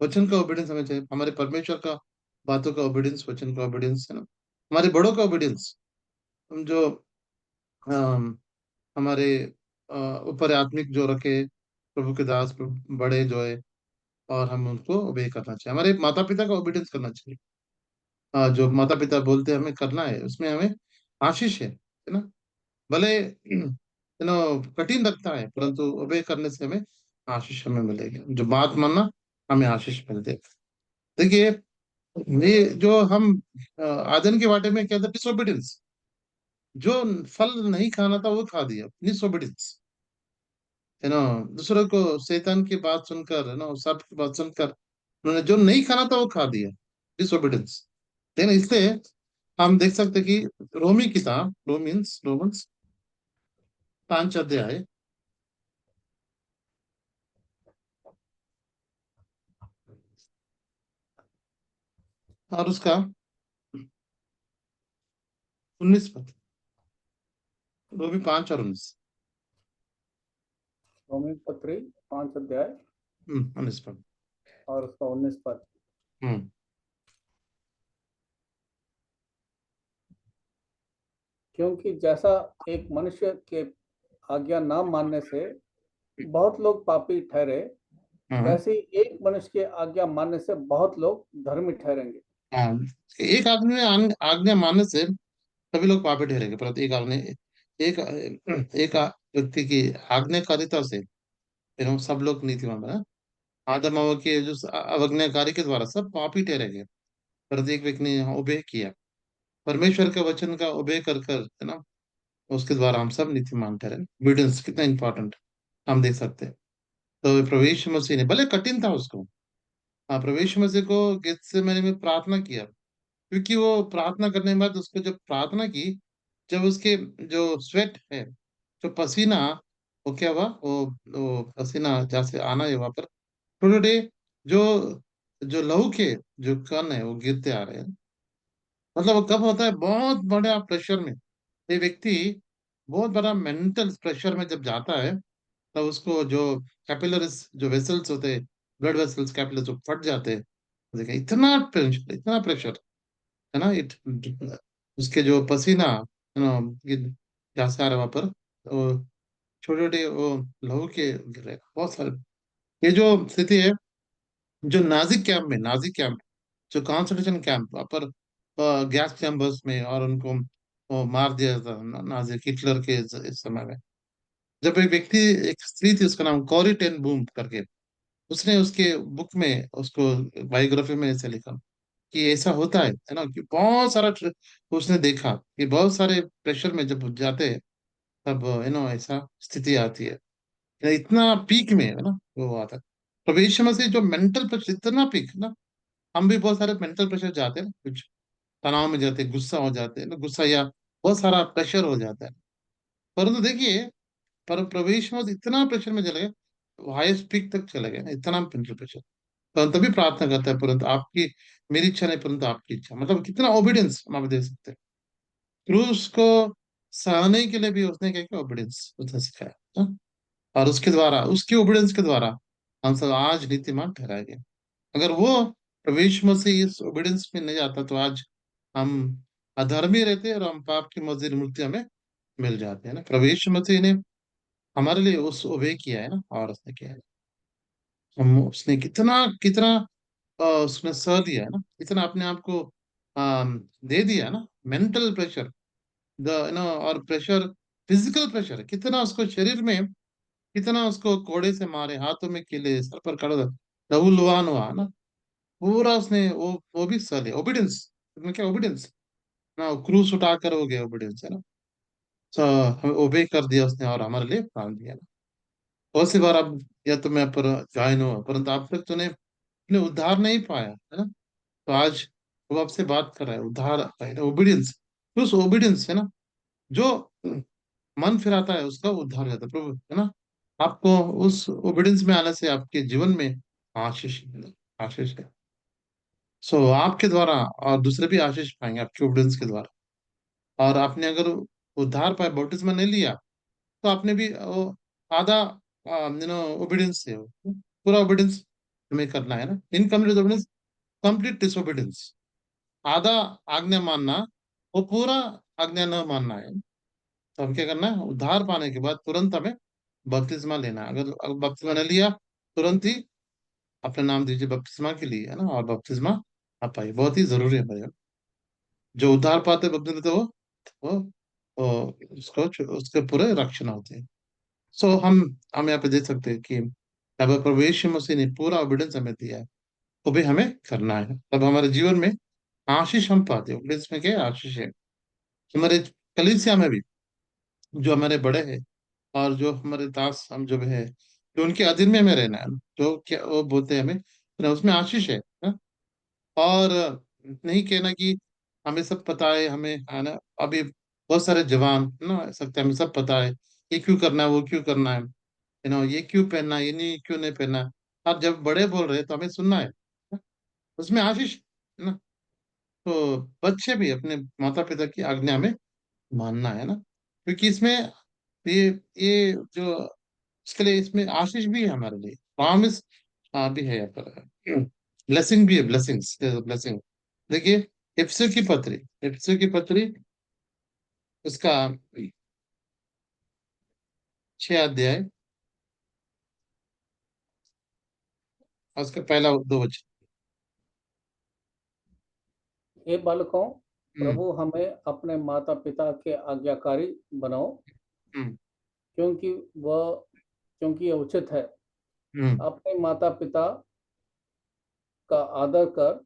वचन का ओबीडियंस हमें चाहिए, हमारे परमेश्वर का बातों का ओबीडियंस, वचन का ओबीडियंस है ना, हमारे बड़ों का ओबीडियंस। हम जो अम, हमारे ऊपर आत्मिक जो रखे प्रभु के दास, बड़े जो है, और हम उनको ओबे करना चाहिए, हमारे माता पिता का ओबीडियंस करना चाहिए। जो माता पिता बोलते हैं हमें करना है, उसमें हमें आशीष है ना। भले कठिन लगता है, परंतु ओबे करने से हमें आशीष हमें मिलेगी, जो बात मानना हमें आशीष मिलते। देखिए, ये जो हम आदन के बाटे में क्या था, डिसोबीडियंस। जो फल नहीं खाना था वो खा दिया, डिसोबीडियंस, है ना। दूसरों को शैतान की बात सुनकर, है ना, सब की बात सुनकर उन्होंने जो नहीं खाना था वो खा दिया, डिसोबीडियंस। लेकिन इसलिए हम देख सकते हैं कि रोमी किताब, रोमन्स 5 अध्याय और उसका 19 पद। रोमी 5 और 19। रोमी पत्री 5 अध्याय 19 पद। और उसका 19 पद। हम्म। क्योंकि जैसा एक मनुष्य के आज्ञा ना मानने से बहुत लोग पापी ठहरे, हाँ। वैसे ही एक मनुष्य के आज्ञा मानने से बहुत लोग धर्मी ठहरेंगे। हाँ। एक आदमी ने आज्ञा मानने से सभी लोग पापी ठहरेंगे, परंतु एक एक व्यक्ति की आज्ञाकारिता से फिर हम सब लोग नीतिमान बना। आदम हव्वा के जो अवज्ञाकारी के द्वारा सब पापी ठहरेंगे, परंतु एक व्यक्ति ने ओबे किया, परमेश्वर के वचन का ओबे कर कर, है ना, उसके द्वारा हम सब नीतिमान ठहरे। obedience कितना इंपॉर्टेंट हम देख सकते हैं। तो प्रवेश मसीह ने, भले कठिन था उसको, हाँ, प्रवेश मसीह को गेत्सेमनी में प्रार्थना किया, क्योंकि वो प्रार्थना करने के बाद उसको जब प्रार्थना की, जब उसके जो स्वेट है, जो पसीना, वो क्या हुआ, वो पसीना जैसे आना है वहां पर, थोड़े थोड़े जो जो लहू के जो कण है वो गिरते आ रहे हैं। मतलब वो कब होता है, बहुत बड़ा प्रेशर में ये व्यक्ति, बहुत बड़ा मेंटल प्रेशर में जब जाता है, तब उसको जो कैपिलरीज, जो वेसल्स होते हैं, ब्लड वेसल्स, कैपिलरीज, जो फट जाते हैं। देखिए, इतना प्रेशर, है ना, इट उसके जो पसीना, है ना, ये जहाँ से आ रहा है वहां पर, वो छोटे छोटे वो लहू के गिर रहे हैं, बहुत सारे। ये जो स्थिति है, जो नाजिक कैंप, जो कॉन्सेंट्रेशन कैंप वहां पर, गैस चैम्बर्स में, और उनको वो मार दिया जाता था नाजिक हिटलर के इस समय में। जब एक व्यक्ति, एक स्त्री थी, उसका नाम कॉरी टेन बूम करके, उसने उसके बुक में, उसको बायोग्राफी में ऐसे लिखा कि ऐसा होता है ना, कि बहुत सारा उसने देखा कि बहुत सारे प्रेशर में जब जाते हैं, तब ऐसा स्थिति आती है, इतना पीक में, है ना, वो आता है। प्रवेश में से जो मेंटल प्रेशर इतना पीक ना, हम भी बहुत सारे मेंटल प्रेशर जाते हैं ना, कुछ तनाव में जाते हैं, गुस्सा हो जाते हैं ना, गुस्सा या बहुत सारा प्रेशर हो जाता है। परंतु देखिए, पर प्रवेश में इतना प्रेशर में चले गए, हाईएस्ट पीक तक चले गए ना, इतना मेंटल प्रेशर। परंतु तभी प्रार्थना करता है, परंतु आपकी, मेरी इच्छा नहीं परंतु आपकी इच्छा, मतलब कितना ओबिडियंस हम आप देख सकते हैं। क्रूस को सहने के लिए भी उसने क्या किया, ओबिडियंस उसने सिखाया, हाँ? और उसके द्वारा, उसके ओबिडियंस के द्वारा हम सब आज नीतिमान ठहराए गए। अगर वो प्रवेश मसीह इस ओबिडियंस में नहीं आता, तो आज हम अधर्मी रहते और हम पाप की मजदूरी मृत्यु हमें मिल जाते हैं ना। प्रवेश मसीह ने हमारे लिए उस ओबे किया है ना, और उसने किया है। हम उसने कितना कितना उसने सह दिया है ना, इतना अपने आप को दे दिया है ना। मेंटल प्रेशर, द और प्रेशर, फिजिकल प्रेशर, कितना उसको शरीर में, कितना उसको कोड़े से मारे, हाथों में कीले, सर पर कड़ा लहूलुहान हुआ ना, पूरा उसने वो भी सह लिया। ओबिडियंस, उसमें क्या ओबिडियंस ना, क्रूस उठाकर हो गया ओबिडियंस, है ना। तो हमें ओबे कर दिया उसने और हमारे लिए प्राण दिया ना। बहुत सी बार अब, या तो मैं पर ज्वाइन हुआ, परंतु अब तक तूने अपने उद्धार नहीं पाया, है ना। तो आज वो आपसे बात कर रहा है, उद्धार है ना, ओबिडियंस। तो उस ओबिडियंस, है ना, जो मन फिराता है उसका उद्धार हो जाता है, प्रभु, है ना। आपको उस ओबिडियंस में आने से आपके जीवन में आशीष मिले, आशीष है। सो आपके द्वारा और दूसरे भी आशीष पाएंगे आपके ओबिडियंस के द्वारा। और आपने अगर उद्धार पाए, बपतिस्मा नहीं लिया, तो आपने भी वो आधा ओबिडियंस है वो। पूरा ओबिडियंस हमें करना है ना, इनकम्प्लीट ओबिडियंस, कंप्लीट डिसोबिडियंस। आधा आज्ञा मानना, वो पूरा आज्ञा न मानना है। तो हम क्या करना है, उद्धार पाने के बाद तुरंत हमें बपतिस्मा लेना है। अगर बपतिस्मा नहीं लिया, तुरंत ही अपना नाम दीजिए बपतिस्मा के लिए, है ना, और बपतिस्मा आप पाइए, बहुत ही जरूरी है भाई। जो उद्धार पाते बपतिस्मा लेते वो उसको उसके पूरे रक्षण होते हैं। सो हम यहाँ पे देख सकते हैं कि अब प्रभु यीशु मसीह ने पूरा ओबिडियंस हमें दिया है, वो भी हमें करना है, तब हमारे जीवन में आशीष हम पाते हैं। ओबिडियंस में क्या है? आशीष है। हमारे कलीसिया में भी जो हमारे बड़े हैं और जो हमारे दास हम जो भी है, जो उनके अधीन में हमें रहना है, जो क्या वो बोलते हैं हमें, तो उसमें आशीष है। और नहीं कहना कि हमें सब पता है, हमें है ना, अभी बहुत सारे जवान है ना सकते हैं, हमें सब पता है, ये क्यों करना है, वो क्यों करना है, ये क्यों पहनना है, ये नहीं क्यों नहीं पहनना है। अब जब बड़े बोल रहे हैं तो हमें सुनना है। उसमें आशीष है ना। तो बच्चे भी अपने माता पिता की आज्ञा में मानना है ना, क्योंकि इसमें ये जो इसके लिए इसमें आशीष भी है हमारे लिए, प्रॉमिस भी है यहाँ पर, ब्लेसिंग भी है, ब्लेसिंग्स ब्लेसिंग। देखिए, इफ्सियों की पत्री उसका 6 अध्याय और उसका पहला 2 वचन। हे बालकों, हम्म। प्रभु हमें अपने माता पिता के आज्ञाकारी बनाओ, हम्म। क्योंकि वह क्योंकि यह उचित है। हम्म। अपने माता पिता का आदर कर,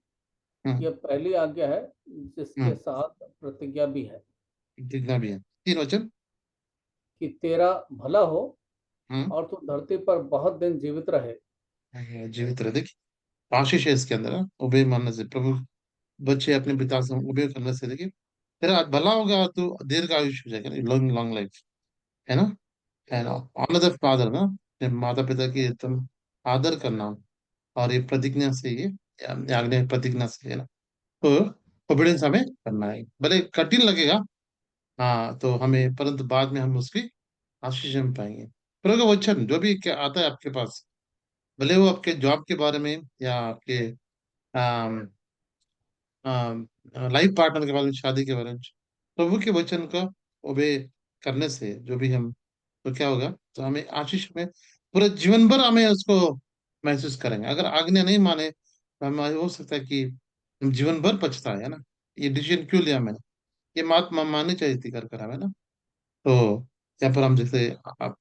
हम्म। यह पहली आज्ञा है, जिसके हम्म। साथ प्रतिज्ञा भी है, जितना भी है 3 वचन। कि तेरा भला हो हम्म। और तू धरती पर बहुत दिन जीवित रहे। जीवित रहे, देखिए आशीष है इसके अंदर, उबे मानने से प्रभु, बच्चे अपने पिता से उबे करने से, देखिए तेरा भला होगा, तो दीर्घ आयुष हो जाएगा, लॉन्ग लॉन्ग लाइफ, है ना। है ना। ऑनर द फादर ना, माता पिता की तुम आदर करना, और ये प्रतिज्ञा से ये आज्ञा प्रतिज्ञा से लेना, तो ओबिडियंस हमें करना है, भले कठिन लगेगा, हाँ तो हमें, परंतु बाद में हम उसकी आशीष हम पाएंगे। प्रभु का वचन जो भी क्या आता है आपके पास, भले वो आपके जॉब के बारे में या आपके लाइफ पार्टनर के बारे में, शादी के बारे में, प्रभु के वचन का ओबे करने से जो भी हम, तो क्या होगा, तो हमें आशीष में पूरे जीवन भर हमें उसको महसूस करेंगे। अगर आज्ञा नहीं माने तो हमें हो सकता है कि हम जीवन भर पछताए, है ना, ये डिसीजन क्यों लिया मैंने, ये बात माननी चाहिए थी कर कर हमें ना। तो यहाँ पर हम जैसे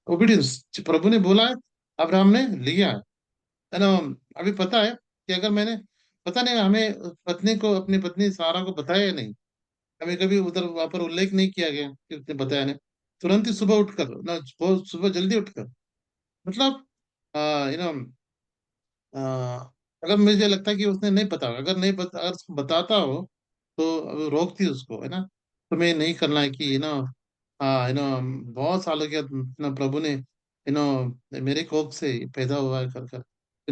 ओबिडियंस प्रभु ने बोला है, अब्राहम ने लिया है ना। अभी पता है कि अगर मैंने, पता नहीं हमें पत्नी को, अपनी पत्नी सारा को बताया या नहीं, हमें कभी उधर वहां पर उल्लेख नहीं किया गया कि उसने बताया नहीं। तुरंत ही सुबह उठकर ना, बहुत सुबह जल्दी उठकर, मतलब यू नो अगर मुझे लगता है कि उसने नहीं पता, अगर नहीं बता, अगर उसको बताता हो तो रोकती उसको, है ना। तुम्हें नहीं करना है कि हाँ बहुत सालों के बाद प्रभु ने मेरे कोख से पैदा हुआ है कर कर,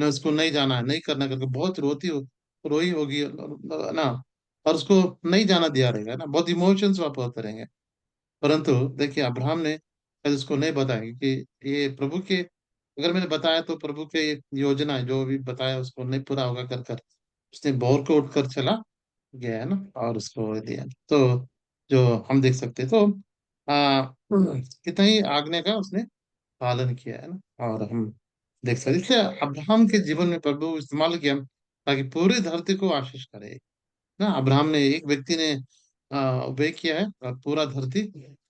इसको नहीं जाना है, नहीं करना करके बहुत रोई होगी, है ना। और उसको नहीं जाना दिया रहेगा, है ना, बहुत इमोशंस वहां पर होते रहेंगे। परंतु देखिए, अब्राहम ने शायद उसको नहीं बताया कि ये प्रभु के, अगर मैंने बताया तो प्रभु के योजना है, जो भी बताया उसको नहीं पूरा होगा कर कर, उसने बोर को उठकर चला गया, है ना, और उसको दिया। तो जो हम देख सकते हैं, तो कितना ही आज्ञा का उसने पालन किया, है ना। और हम देख सकते हैं, इसलिए अब्राहम के जीवन में प्रभु इस्तेमाल किया ताकि पूरी धरती को आशीष करे ना। अब्राहम ने, एक व्यक्ति ने obey किया है, और पूरा धरती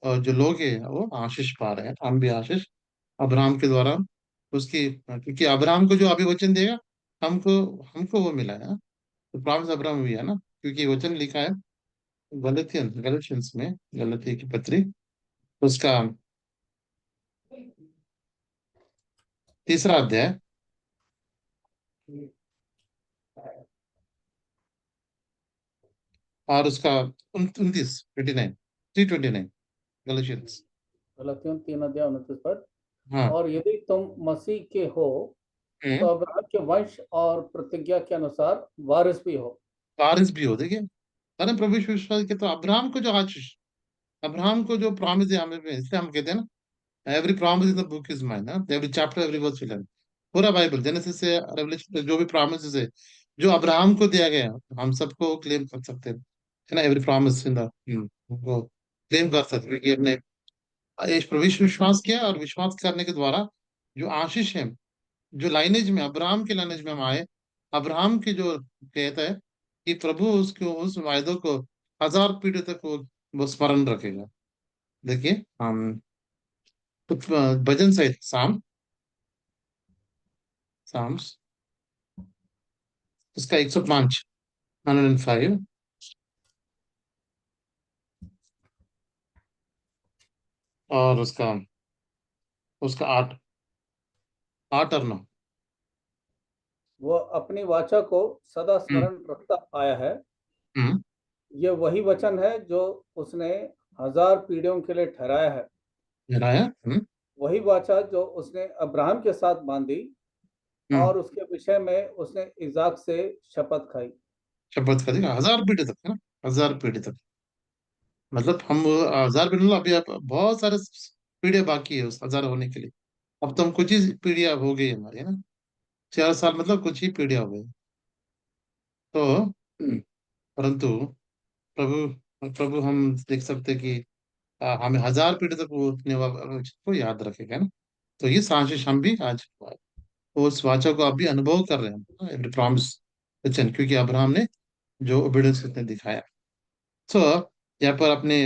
और जो लोग हैं वो आशीष पा रहे हैं। हम भी आशीष अब्राहम के द्वारा उसकी, क्योंकि अब्राहम को जो अभी वचन देगा, हमको हमको वो मिला है ना। तो प्रॉमिस अब्राहम भी है ना, क्योंकि वचन लिखा है गलतियंस में, गलती की पत्री उसका 3 अध्याय और उसका 29 29 329, गलतियंस। गलतियों 3 अध्याय 29 पद। हाँ। और यदि तुम मसीह के हो, तो हम्म। अब्राहम के वंश और प्रतिज्ञा के अनुसार वारिस भी हो। वारिस भी हो, देखिए, अरे प्रभु यीशु विश्वास के, तो अब्राहम को जो आशीष, अब्राहम को जो प्रॉमिस है हमें, इसलिए हम कहते हैं ना, every promise in the book is mine, every chapter every verse will, पूरा बाइबल जेनेसिस से रेवलेशन तक जो भी प्रॉमिस है, जो अब्राहम को दिया गया है, हम सबको क्लेम कर सकते हैं, है ना। एवरी प्रॉमिस इन द, वो क्लेम कर सकते हैं कि हमने इस प्रभु यीशु विश्वास किया, और विश्वास करने के द्वारा जो आशीष है, जो लाइनेज में, अब्राहम के लाइनेज में हम आए, अब्राहम की जो कहता है कि प्रभु उसको, उस वायदों को 1000 पीढ़ी तक वो स्मरण रखेगा। देखिए हम कुछ भजन सहित साम साम्स इसका 105, 105, और उसका उसका 8, 8 और 9। वो अपनी वाचा को सदा हम्म। स्मरण रखता आया है। हम्म। ये वही वचन है जो उसने 1000 पीढ़ियों के लिए ठहराया है। मेरा है। हम्म। वही वाचा जो उसने अब्राहम के साथ बांधी हम्म। और उसके विषय में उसने इजाक से शपथ खाई। शपथ का देखा 1000 पीढ़ी तक है ना, 1000 पीढ़ी तक। मतलब हम 1000 पीढ़ी, मतलब अभी आप बहुत सारे पीढ़ियां बाकी है उस 1000 होने के लिए। अब तो हम कुछ ही पीढ़ियां हो गई हमारी, है ना। 4 साल मतलब कुछ ही पीढ़ियां हो गई। तो परंतु प्रभु प्रभु हम देख सकते हैं कि हमें 1000 पीढ़ी तक वो अपने को याद रखेगा ना। तो ये साजिश हम भी आज उस वाचा को अभी अनुभव कर रहे हैं, एवरी प्रॉमिस वचन, क्योंकि अब्राहम ने जो ओबीडियंस उसने दिखाया। सो यहाँ पर अपने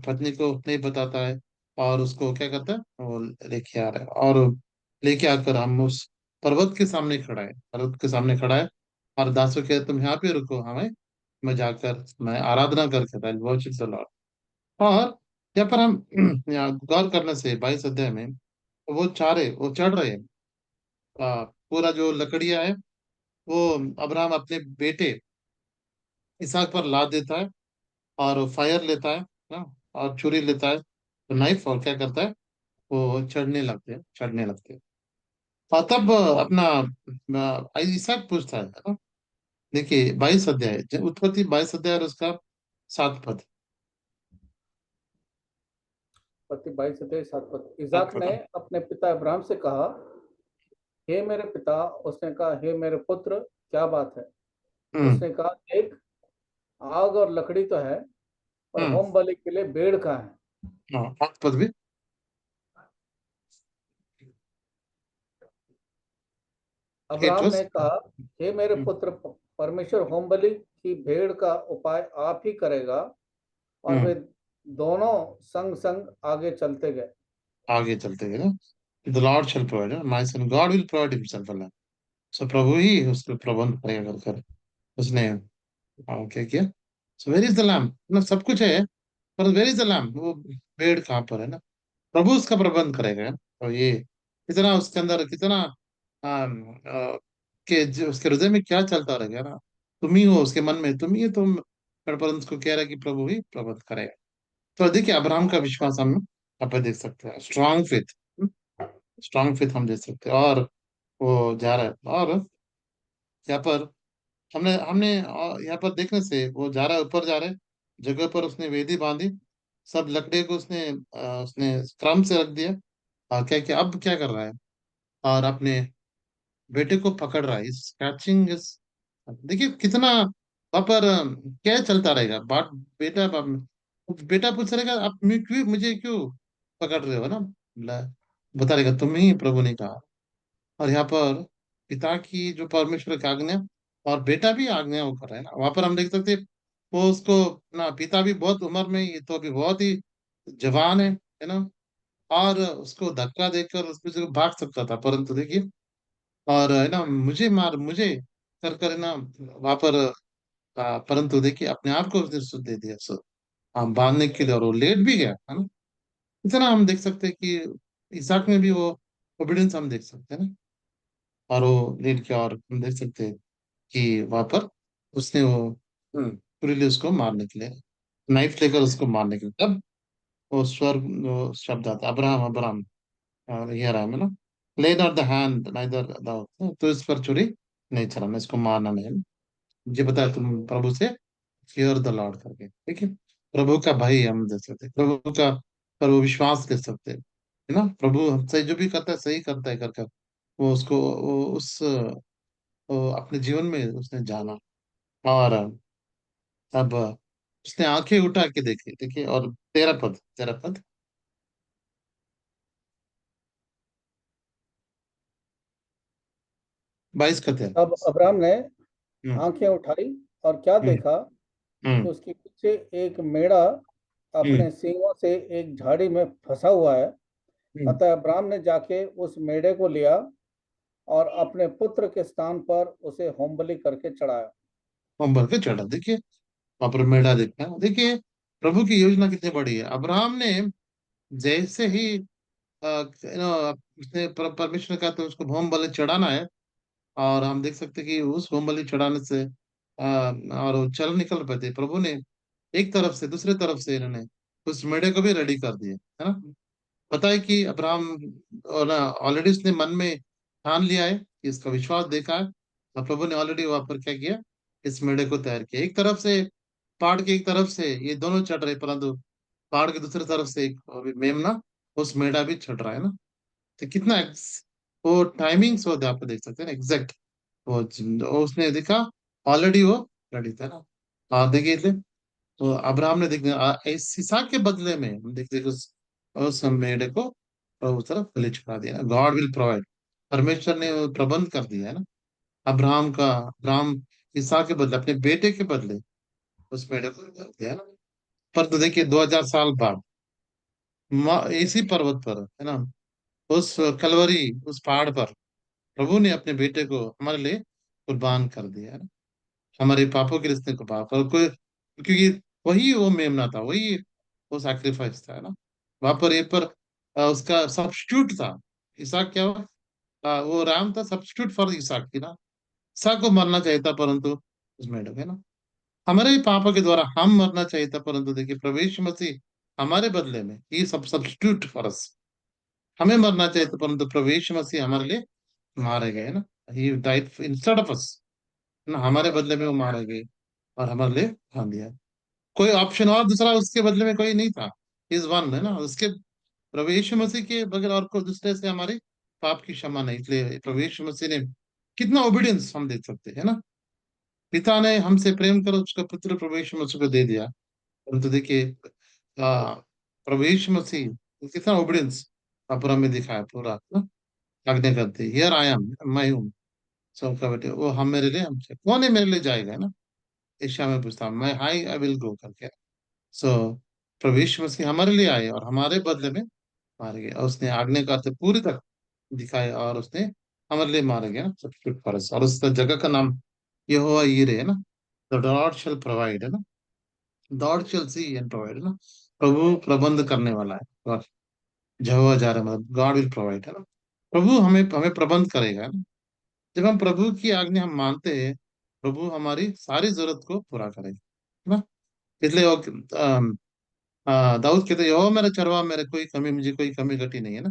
पत्नी को नहीं बताता है, और उसको क्या करता है, वो लेके आ रहा है, और लेके आकर हम उस पर्वत के सामने खड़ा है, पर्वत के सामने खड़ा है। और दासों के तुम यहाँ पे रुको, हमें मैं जाकर मैं आराधना करके वर्शिप द लॉर्ड। और यहाँ पर हम यहाँ गौर करने से 22 अध्याय में वो चढ़ रहे हैं। पूरा जो लकड़ियां है वो अब्राहम अपने बेटे इसहाक पर लाद देता है, और फायर लेता है ना, और छुरी लेता है, तो नाइफ, और क्या करता है, वो चढ़ने लगते हैं। और तब अपना इसहाक पूछता है ना। देखिए 22 अध्याय, उत्पत्ति 22 अध्याय और उसका 7 पद। पति 22 अध्याय 7 पद। सात इजाक पद ने अपने पिता अब्राहम से कहा, हे मेरे पिता। उसने कहा, हे मेरे पुत्र, क्या बात है? हम्म। उसने कहा, देख, आग और लकड़ी तो है, पर हम्म। होम बलि के लिए भेड़ कहाँ है? हाँ, 7 पद भी। Eight Abraham verse. ने कहा, हे मेरे पुत्र, परमेश्वर होम बलि की भेड़ का उपाय आप ही करेगा। और वे हम्म। दोनों संग संग आगे चलते गए। आगे चलते गए ना, the Lord shall provide, my son God will provide himself a. So प्रभु ही उसके प्रबंध करेगा कर उसने। क्या किया। So where is the lamb, मतलब सब कुछ है, पर वेर इज द लैम्प, वो पेड़ कहाँ पर है ना। प्रभु उसका प्रबंध करेगा। तो ये कितना उसके अंदर कितना उसके हृदय में क्या चलता रहेगा ना। तुम ही हो उसके मन में, तुम ही, तुम परंतु उसको कह रहा है कि प्रभु ही प्रबंध करेगा। तो देखिए अब्राहम का विश्वास हम यहाँ पे देख सकते हैं, स्ट्रांग फेथ। स्ट्रांग फेथ हम देख सकते हैं। और वो जा रहा है, और यहाँ पर हमने हमने यहाँ पर देखने से वो जा रहा है, ऊपर जा रहा है, जगह पर उसने वेदी बांधी, सब लकड़ी को उसने क्रम से रख दिया। और क्या क्या अब क्या कर रहा है, और अपने बेटे को पकड़ रहा है, इस कैचिंग इस। देखिए कितना वहां पर क्या चलता रहेगा बात। बेटा पूछ रहेगा, आप मुझे क्यों पकड़ रहे हो ना, बता रहेगा तुम ही प्रभु ने कहा। और यहाँ पर पिता की जो परमेश्वर की आज्ञा, और बेटा भी आज्ञा वो कर रहा है ना, वहां पर हम देख सकते हैं। वो उसको ना, पिता भी बहुत उम्र में, ये तो अभी बहुत ही जवान है ना। और उसको धक्का देकर उसमें से भाग सकता था, परंतु देखिए, और है ना, मुझे कर कर है ना वहां पर परंतु देखिए अपने आप को उसने सुध दे दिया, हम बांधने के लिए, और वो लेट भी गया है ना। इतना हम देख सकते हैं कि इसहाक में भी वो ओबिडियंस हम देख सकते हैं ना। और वो लेट गया, और हम देख सकते हैं कि वहां पर उसने छुरी ले उसको मारने के लिए, नाइफ लेकर उसको मारने के लिए, तब वो वो शब्द आता, Abraham Abraham, here I am ना, ले not the hand neither the, तो इस पर छुरी नहीं चलाना, इसको मारना नहीं है ना। मुझे पता है तुम प्रभु से फियर द लॉर्ड करके, ठीक है। प्रभु का भाई हम दे सकते हैं, प्रभु का पर वो विश्वास कर सकते हैं, है ना। प्रभु हमसे जो भी करता है सही करता है कर कर, वो उसको वो अपने जीवन में उसने जाना। और अब उसने आंखें उठा के देखी, देखिए, और 13 पद, 13 पद, 22 का 13। तब अब्राहम ने हम्म। आंखें उठाई और क्या हम्म। देखा, कि हम्म। उसके पीछे एक मेढ़ा हम्म। अपने सींगों से एक झाड़ी में फंसा हुआ है। हम्म। अतः अब्राम ने जाके उस मेढ़े को लिया और अपने पुत्र के स्थान पर उसे होमबलि करके चढ़ाया। हम भर के चढ़ा, देखिए वहां पर मेढ़ा देखा, देखिए प्रभु की योजना कितनी बड़ी है। अब्राहम ने जैसे ही उसने परमेश्वर का तो उसको होम बलि चढ़ाना है, और हम देख सकते कि उस होम बलि चढ़ाने से और वो चल निकल पाते, प्रभु ने एक तरफ से दूसरे तरफ से इन्होंने उस मेढ़े को भी रेडी कर दिया, है ना। पता है कि अब्राहम ऑलरेडी उसने मन में ठान लिया है कि इसका विश्वास देखा है, और प्रभु ने ऑलरेडी वहां पर क्या किया, इस मेढ़े को तैयार किया। एक तरफ से पहाड़ की एक तरफ से ये दोनों चढ़ रहे, परंतु पहाड़ की दूसरी तरफ से एक अभी मेमना उस मेढ़ा भी चढ़ रहा है ना। तो कितना वो टाइमिंग्स होते आप देख सकते हैं ना, एग्जैक्ट वो उसने देखा, ऑलरेडी वो रेडी था ना। और देखिए तो अब्राहम ने देख इस इसहाक के बदले में हम देखते उस मेढ़े को और उस तरफ बलि चढ़ा दिया ना। गॉड विल प्रोवाइड, परमेश्वर ने वो प्रबंध कर दिया है ना। अब्राहम इसहाक के बदले, अपने बेटे के बदले उस मेढ़े को कर दिया ना। पर तो देखिए 2000 साल बाद इसी पर्वत पर, है ना, उस कलवरी उस पहाड़ पर प्रभु ने अपने बेटे को हमारे लिए कुर्बान कर दिया है ना। हमारे पापों के रिश्ते को पाप और कोई, क्योंकि वही वो मेमना था, वही वो सैक्रिफाइस था, है ना। वहां पर ये पर उसका सब्स्टिट्यूट था। इसहाक क्या हुआ, वो राम था सब्स्टिट्यूट फॉर इसहाक की ना। इसहाक को मरना चाहिए था, परंतु उसमें डूबे ना। हमारे ही पापों के द्वारा हम मरना चाहिए था, परंतु देखिए प्रभु यीशु मसीह हमारे बदले में ये सब सब्स्टिट्यूट फॉर अस। हमें मरना चाहिए था, परंतु प्रभु यीशु मसीह हमारे लिए मारे गए ना। He died instead of us ना, हमारे बदले में वो मारे गए और हमारे लिए खान दिया। कोई ऑप्शन और दूसरा उसके बदले में कोई नहीं था। इस वन है ना, उसके प्रभु यीशु मसीह के बगैर और कोई दूसरे से हमारे पाप की क्षमा नहीं। इसलिए प्रभु यीशु मसीह ने कितना ओबीडियंस हम देख सकते हैं ना। पिता ने हमसे प्रेम करो उसका पुत्र प्रभु यीशु मसीह को दे दिया। परंतु देखिए प्रभु यीशु मसीह कितना ओबीडियंस पर हमें दिखाया पूरा ना। आज्ञा करते हियर आई एम, मैं हूँ सबका बेटे, वो हम मेरे लिए हमसे कौन है मेरे लिए जाएगा, है ना। ईशा में पूछता हूं, मैं हाई आई विल गो करके। सो प्रभु यीशु मसीह हमारे लिए आए और हमारे बदले में मारे गए, और उसने आज्ञा का पूरी तक दिखाया, और उसने हमारे लिए मारे गए ना सब्स्टिट्यूट फॉर अस। और उस जगह का नाम यहोवा यीरे है ना। द लॉर्ड शैल प्रोवाइड, है ना। Lord shall see and provide, है ना। प्रभु प्रबंध करने वाला है, और यहोवा जा रहा मतलब गॉड विल प्रोवाइड, है ना। प्रभु हमें हमें प्रबंध करेगा, है ना। जब हम प्रभु की आज्ञा हम मानते हैं, प्रभु हमारी सारी जरूरत को पूरा करेगा, है ना। इसलिए दाऊद कहते यहोवा मेरा चरवा, मेरे कोई कमी, मुझे कोई कमी घटी नहीं, है ना।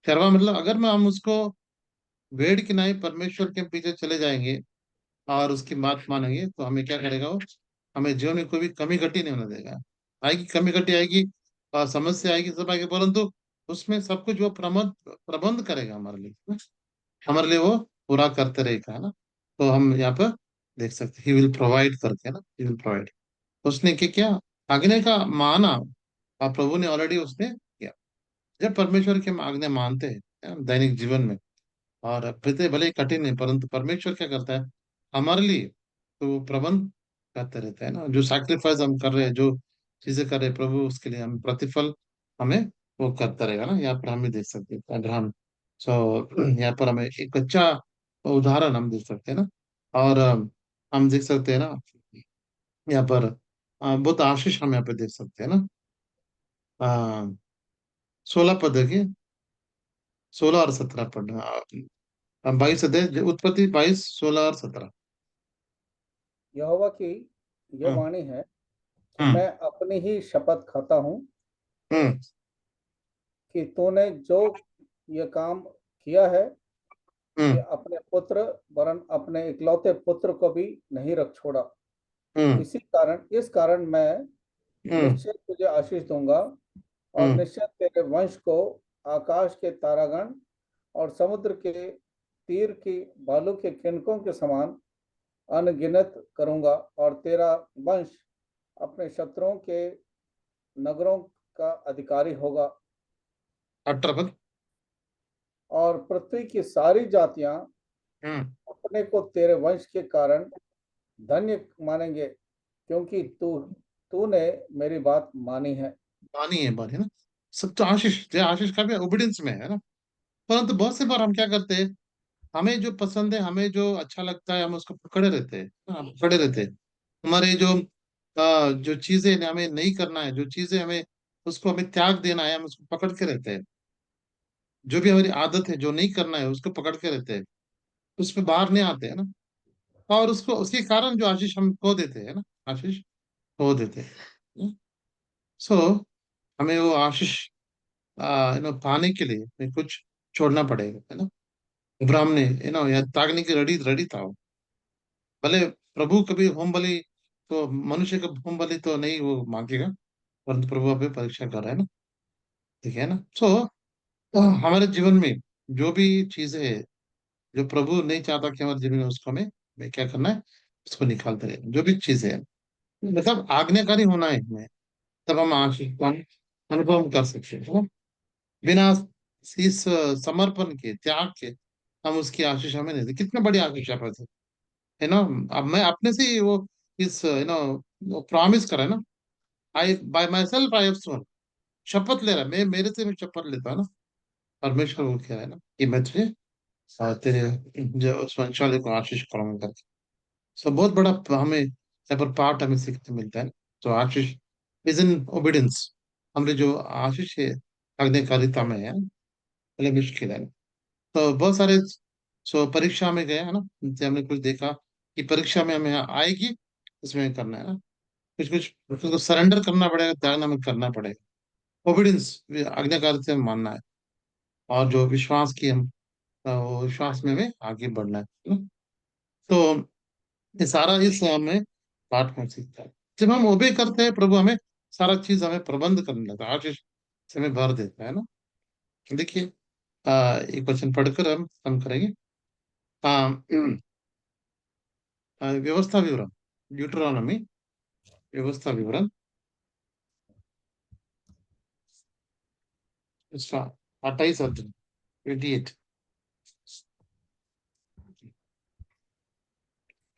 चरवा मतलब अगर मैं हम उसको भेड़ की नहीं परमेश्वर के पीछे चले जाएंगे और उसकी बात मानेंगे, तो हमें क्या करेगा वो, हमें जीवन में कोई भी कमी घटी नहीं होने देगा। आएगी कमी घटी आएगी, समस्या आएगी, सब आएगी, परंतु उसमें सब कुछ वो प्रबंध प्रबंध करेगा हमारे लिए, है ना? हमारे लिए वो पूरा करते रहेगा, है ना। तो हम यहाँ पर देख सकते ही विल प्रोवाइड करके, है ना, ही विल प्रोवाइड। उसने क्या आज्ञा का माना, और प्रभु ने ऑलरेडी उसने किया। जब परमेश्वर की हम आज्ञा मानते हैं, है ना, दैनिक जीवन में, और भले भले ही कठिन है, परंतु परमेश्वर क्या करता है हमारे लिए, तो वो प्रबंध करते रहता है ना। जो सैक्रिफाइस हम कर रहे हैं, जो चीजें कर रहे हैं, प्रभु उसके लिए हम प्रतिफल हमें वो करता रहेगा ना। यहाँ पर हम भी देख सकते हैं अब्राहम। सो यहाँ पर हमें एक अच्छा उदाहरण हम देख सकते हैं ना। और हम देख सकते हैं ना यहाँ पर बहुत आशीष हम यहाँ पे देख सकते हैं ना। 16 पद देखिए, 16 और 17 पद, 22 अध्याय उत्पत्ति 22, 16 और 17। यहोवा की यह हम्म। वाणी है कि हम्म। मैं अपनी ही शपथ खाता हूँ हम्म। कि तूने जो ये काम किया है, कि हम्म। अपने पुत्र वरन अपने इकलौते पुत्र को भी नहीं रख छोड़ा। हम्म। इस कारण मैं हम्म। निश्चय तुझे आशीष दूंगा और हम्म। निश्चय तेरे वंश को आकाश के तारागण और समुद्र के तीर की बालू के किनकों के समान अनगिनत करूंगा। और तेरा वंश अपने शत्रुओं के नगरों का अधिकारी होगा। 18 पद। और पृथ्वी की सारी जातियां हम्म। अपने को तेरे वंश के कारण धन्य मानेंगे। क्योंकि तूने मेरी बात मानी है। मानी है बात, है ना। सब तो आशीष, जो आशीष का भी ओबिडियंस में है ना। परंतु बहुत से बार हम क्या करते हैं, हमें जो पसंद है, हमें जो अच्छा लगता है, हम उसको पकड़े रहते हैं, हम पकड़े रहते हैं। हमारे जो चीजें हमें नहीं करना है, जो चीजें हमें, उसको हमें त्याग देना है, हम उसको पकड़ के रहते हैं। जो भी हमारी आदत है, जो नहीं करना है, उसको पकड़ के रहते हैं, उस पे बाहर नहीं आते हैं ना। और उसको, उसके कारण जो आशीष हम खो देते हैं ना, आशीष खो देते हैं। सो हमें वो आशीष पाने के लिए हमें कुछ छोड़ना पड़ेगा, है ना। इब्राहिम ने यह त्यागने की रेडी रेडी था वो। भले प्रभु कभी होम बलि, तो मनुष्य का होम बलि तो नहीं वो मांगेगा, परंतु प्रभु अभी परीक्षा कर रहा है ना। ठीक है ना। सो हमारे जीवन में जो भी चीजें है, जो प्रभु नहीं चाहता कि हमारे जीवन में, उसको हमें क्या करना है, उसको निकालते रहे। जो भी चीजें है, मतलब आज्ञाकारी होना है हमें, तब हम आशीष को हम अनुभव कर सकते हैं, है ना। बिना इस समर्पण के, त्याग के, हम उसकी आशीष हमें नहीं दे। कितने बड़ी आशीष है ना। अब मैं अपने से ही वो इस प्रॉमिस करा है ना। I by myself I have sworn, शपथ ले रहा है, मैं मेरे से मैं शपथ लेता है ना। परमेश्वर वो कह रहा है ना कि मैं तुझे तेरे जो उस वंशावली को आशीष करूंगा करके। सो बहुत बड़ा हमें यहाँ पर पाठ हमें सीखने मिलता है। तो आशीष इज इन ओबिडेंस। हमारे जो आशीष है आज्ञाकारिता में है, पहले मुश्किल है। तो बहुत सारे, सो परीक्षा में गए है ना, जैसे हमने कुछ देखा कि परीक्षा में हमें आएगी, इसमें करना है ना। कुछ कुछ उसको सरेंडर करना पड़ेगा, त्यागना में करना पड़ेगा। ओबिडेंस, आज्ञाकारिता में मानना है। और जो विश्वास की हम, वो विश्वास में हमें आगे बढ़ना है ना? तो ये सारा इस हमें पाठ में सीखता है। जब हम ओबे करते हैं, प्रभु हमें सारा चीज हमें प्रबंध करने लगता है, आशीष से हमें भर देता है ना। देखिए, एक वचन पढ़कर हम करेंगे। व्यवस्था विवरण, ड्यूटरोनॉमी, व्यवस्था विवरण, इसका 28 अध्याय, 28।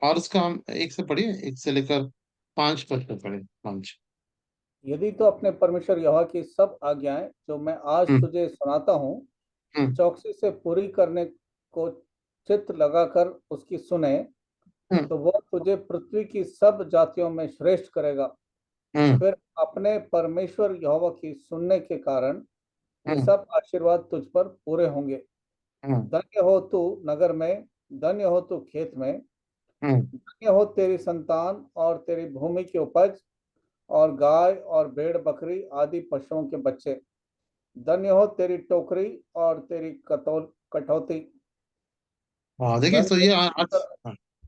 और उसका हम एक से पढ़िए, एक से लेकर 5 पद तक पढ़े, 5। यदि तो अपने परमेश्वर यहोवा की सब आज्ञाएं जो मैं आज हम्म। तुझे सुनाता हूँ हम्म। चौकसी से पूरी करने को चित्त लगाकर उसकी सुने, हम्म। तो वह तुझे पृथ्वी की सब जातियों में श्रेष्ठ करेगा। हम्म। फिर अपने परमेश्वर यहोवा की सुनने के कारण ये हम्म। सब आशीर्वाद तुझ पर पूरे होंगे। हम्म। धन्य हो तू नगर में, धन्य हो तू खेत में, हम्म। धन्य हो तेरी संतान और तेरी भूमि की उपज और गाय और भेड़ बकरी आदि पशुओं के बच्चे। धन्य हो तेरी टोकरी और तेरी कटौती। हाँ देखिए, धन्य सो हो ये हाँ,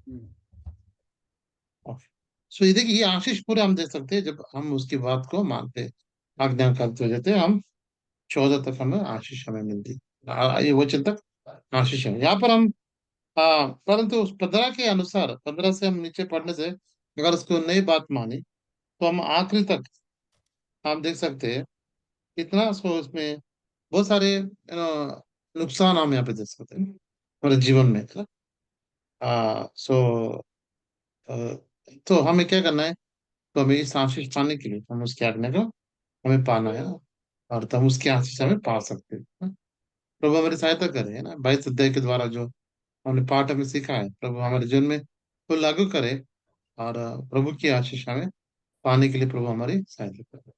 हम्म, सो ये देखिए, ये आशीष पूरे हम दे सकते हैं जब हम उसकी बात को मानते हैं, आज्ञा करते हो जाते हैं हम। 14 तक हमें आशीष हमें मिलती है। ये वचन तक आशीष है यहाँ पर हम। परंतु उस 15 के अनुसार, 15 से हम नीचे पढ़ने से, अगर उसको नई बात मानी, तो हम आखिरी तक हम देख सकते हैं कितना सो उसमें बहुत सारे नुकसान हम यहाँ पे देख सकते हैं हमारे जीवन में, है ना। सो तो हमें क्या करना है, तो हमें इस आशीष पाने के लिए हम उसकी आज्ञा को हमें पाना है, और तब उसकी आशीष हमें पा सकते हैं, है ना? प्रभु हमारी सहायता करे, है ना। 22 अध्याय के द्वारा जो हमने पाठ हमें सीखा है, प्रभु हमारे जीवन में वो लागू करे। और प्रभु की आशीष हमें पाने के लिए प्रभु हमारी सहायता करे।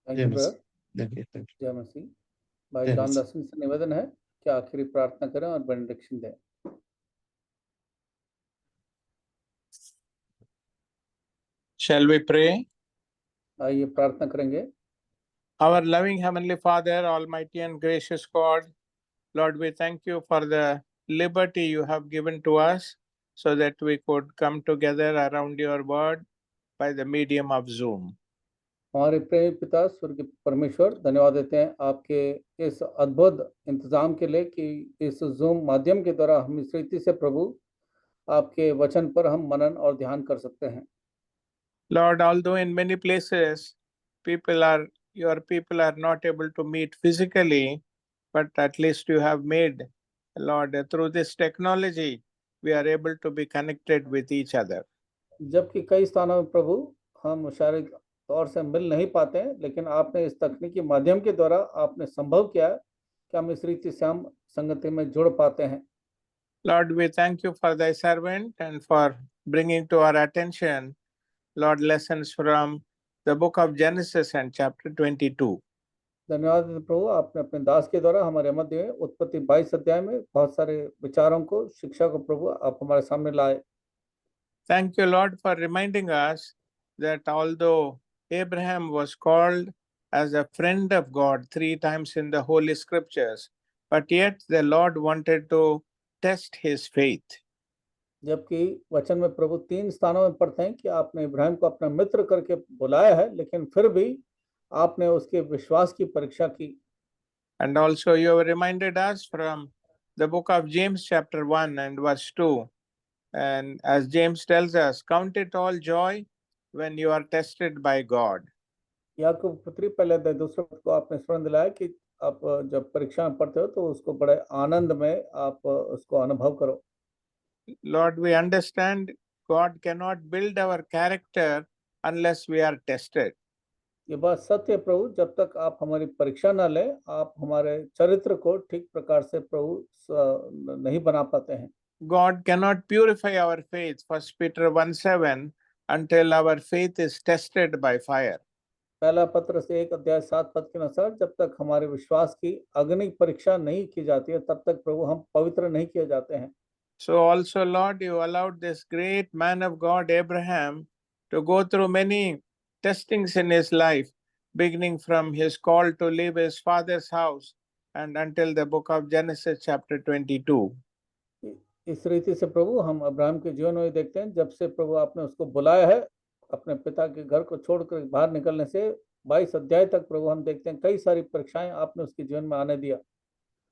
थैंक जय यू मसीह। ब्रदर। थैंक जय मसीह। भाई यू, जय जॉन मसीह। दर्शन से निवेदन है कि आखिरी प्रार्थना करें और बेनेडिक्शन दें। Shall we pray? आइए प्रार्थना करेंगे। Our loving Heavenly Father, Almighty and gracious God, Lord, we thank you for the liberty you have given to us so that we could come together around your word by the medium of Zoom. हमारे प्रेमी पिता स्वर्गीय परमेश्वर, धन्यवाद देते हैं आपके इस अद्भुत इंतजाम के लिए कि इस जूम माध्यम के द्वारा हम इस रीति से प्रभु आपके वचन पर हम मनन और ध्यान कर सकते हैं। Lord, although in many places your people are not able to meet physically, but at least you have made, Lord, through this technology, we are able to be connected with each other. जबकि कई स्थानों में प्रभु हम शारीरिक तौर से मिल नहीं पाते हैं, लेकिन आपने इस तकनीकी माध्यम के द्वारा आपने संभव किया है कि हम इस रीति से हम संगति में जुड़ पाते हैं। Lord, we thank you for thy servant and for bringing to our attention, Lord, lessons from the book of Genesis and chapter 22. धन्यवाद प्रभु, आपने अपने दास के द्वारा हमारे मध्य में उत्पत्ति 22 अध्याय में बहुत सारे विचारों को, शिक्षा को प्रभु आप हमारे सामने लाए। Thank you, Lord, for reminding us that although Abraham was called as a friend of God 3 times in the Holy Scriptures, but yet the Lord wanted to test his faith. जबकि वचन में प्रभु 3 स्थानों में पढ़ते हैं कि आपने इब्राहिम को अपना मित्र करके बुलाया है, लेकिन फिर भी आपने उसके विश्वास की परीक्षा की। And also you have reminded us from the book of James chapter 1 and verse 2. And as James tells us, count it all joy when you are tested by God. याकूब पत्री पहले अध्याय दूसरे पद को आपने स्मरण दिलाया कि आप जब परीक्षा में पढ़ते हो तो उसको बड़े आनंद में आप उसको अनुभव करो। Lord, we understand God cannot build our character unless we are tested. ये बात सत्य है प्रभु, जब तक आप हमारी परीक्षा न लें, आप हमारे चरित्र को ठीक प्रकार से प्रभु नहीं बना पाते हैं। God cannot purify our faith, 1 Peter 1:7, until our faith is tested by fire. पहला पत्र से 1 अध्याय 7 पद के अनुसार जब तक हमारे विश्वास की अग्नि परीक्षा नहीं की जाती है, तब तक प्रभु हम पवित्र नहीं किए जाते हैं। So also, Lord, you allowed this great man of God, Abraham, to go through many testings in his life, beginning from his call to leave his father's house and until the book of Genesis chapter 22. इस रीति से प्रभु हम अब्राहम के जीवन में देखते हैं, जब से प्रभु आपने उसको बुलाया है अपने पिता के घर को छोड़कर बाहर निकलने से 22 अध्याय तक प्रभु हम देखते हैं कई सारी परीक्षाएं आपने उसके जीवन में आने दिया।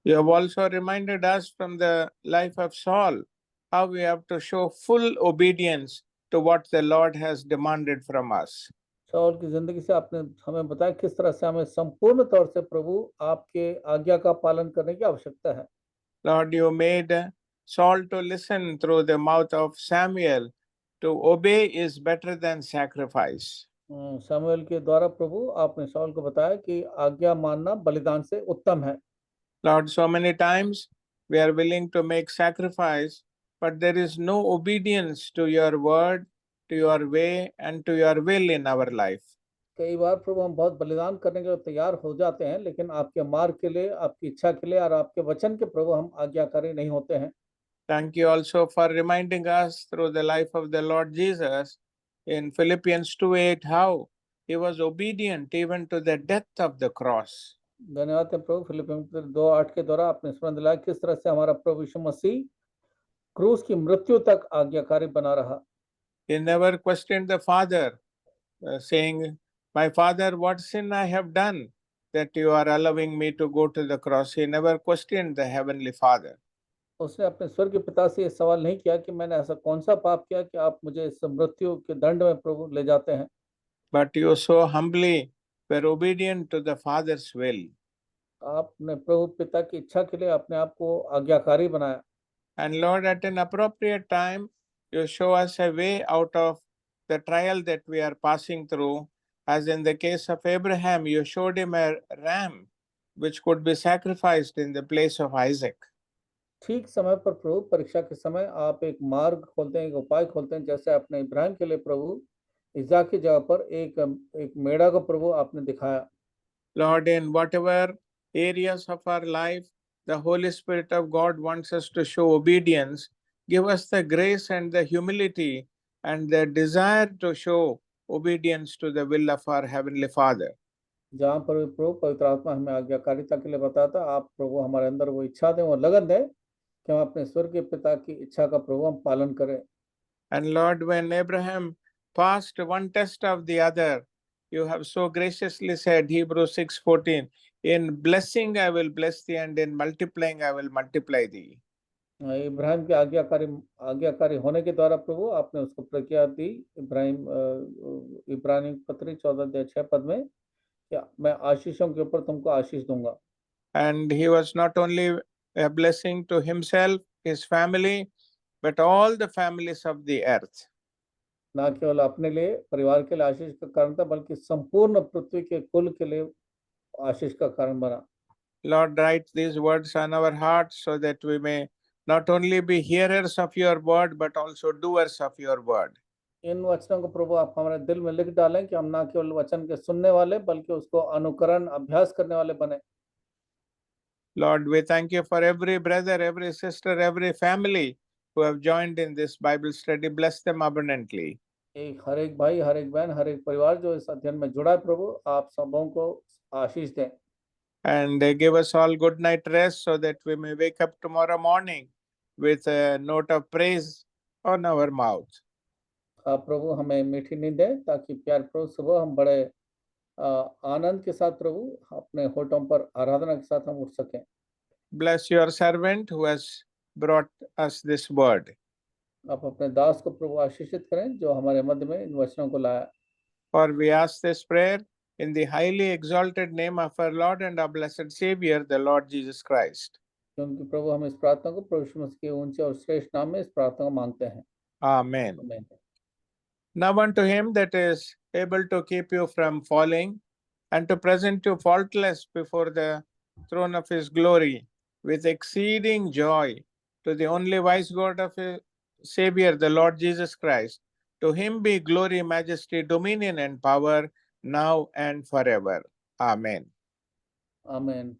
You have also reminded us from the life of Saul how we have to show full obedience to what the Lord has demanded from us. शाऊल की जिंदगी से आपने हमें बताया किस तरह से हमें संपूर्ण तौर से प्रभु आपके आज्ञा का पालन करने की आवश्यकता है। Lord, you made Saul to listen through the mouth of Samuel. To obey is better than sacrifice. शमूएल के द्वारा प्रभु आपने शाऊल को बताया कि आज्ञा मानना बलिदान से उत्तम है। Lord, so many times we are willing to make sacrifice, but there is no obedience to your word, to your way, and to your will in our life. कई बार प्रभु हम बहुत बलिदान करने के लिए तैयार हो जाते हैं, लेकिन आपके मार्ग के लिए, आपकी इच्छा के लिए और आपके वचन के प्रभु हम आज्ञाकारी नहीं होते हैं। Thank you also for reminding us through the life of the Lord Jesus in Philippians 2:8 how he was obedient even to the death of the cross. धन्यवाद है प्रभु, फिलिपियों 2:8 के द्वारा आपने स्मरण दिलाया किस तरह से हमारा प्रभु यीशु मसीह क्रूस की मृत्यु तक आज्ञाकारी बना रहा। He never questioned the Father, saying, "My Father, what sin I have done that you are allowing me to go to the cross?" He never questioned the Heavenly Father. उसने अपने स्वर्गीय पिता से ये सवाल नहीं किया कि मैंने ऐसा कौन सा पाप किया कि आप मुझे इस मृत्यु के दंड में प्रभु ले जाते हैं। But you so humbly were obedient to the Father's will. आपने प्रभु पिता की इच्छा के लिए अपने आप को आज्ञाकारी बनाया। And Lord, at an appropriate time, you show us a way out of the trial that we are passing through. As in the case of Abraham, you showed him a ram which could be sacrificed in the place of Isaac. ठीक समय पर प्रभु परीक्षा के समय आप एक मार्ग खोलते हैं, एक उपाय खोलते हैं, जैसे आपने इब्राहिम के लिए प्रभु इज़ाक की जगह पर एक मेढ़ा को प्रभु आपने दिखाया। Lord, in whatever areas of our life the Holy Spirit of God wants us to show obedience, give us the grace and the humility and the desire to show obedience to the will of our Heavenly Father. जहाँ पर भी प्रभु पवित्र आत्मा हमें आज्ञाकारिता के लिए बताता, आप प्रभु हमारे अंदर वो इच्छा दें, वो लगन दें कि हम अपने स्वर्गीय पिता की इच्छा का प्रभु हम पालन करें। And Lord, when Abraham passed one test of the other, you have so graciously said, Hebrews 6:14, in blessing I will bless thee, and in multiplying I will multiply thee. Ibrahim के आज्ञाकारी होने के द्वारा प्रभु आपने उसको प्रज्ञा दी। इब्रानी पत्री 14:6 में क्या मैं आशीषों के ऊपर तुमको आशीष दूंगा। And he was not only a blessing to himself, his family, but all the families of the earth. ना केवल अपने लिए, परिवार के लिए आशीष का कारण था, बल्कि संपूर्ण पृथ्वी के कुल के लिए आशीष का कारण बना। Lord, write these words on our hearts so that we may not only be hearers of your word, but also doers of your word. इन वचनों को प्रभु आप हमारे दिल में लिख डालें कि हम ना केवल वचन के सुनने वाले, बल्कि उसको अनुकरण, अभ्यास करने वाले बने। Lord, we thank you for every brother, every sister, every family who have joined in this Bible study. Bless them abundantly. हर एक भाई, हर एक बहन, हर एक परिवार जो इस अध्ययन में जुड़ा है, प्रभु आप सबों को आशीष दें। And give us all good night rest so that we may wake up tomorrow morning with a note of praise on our mouth. आप प्रभु हमें मीठी नींद दें, ताकि प्यार प्रभु सुबह हम बड़े आनंद के साथ प्रभु अपने होठों पर आराधना के साथ हम उठ सकें। Bless your servant who has brought us this word. आप अपने दास को प्रभु आशीषित करें जो हमारे मध्य में इन वचनों को लाया। For we ask this prayer in the highly exalted name of our Lord and our blessed Savior, the Lord Jesus Christ. क्योंकि प्रभु हम इस प्रार्थना को प्रभु यीशु मसीह के ऊंचे और श्रेष्ठ नाम में इस प्रार्थना को मांगते हैं। Amen. आमीन। Now unto him that is able to keep you from falling and to present you faultless before the throne of his glory with exceeding joy, to the only wise God of his Savior, the Lord Jesus Christ, to him be glory, majesty, dominion, and power now and forever. Amen. आमीन।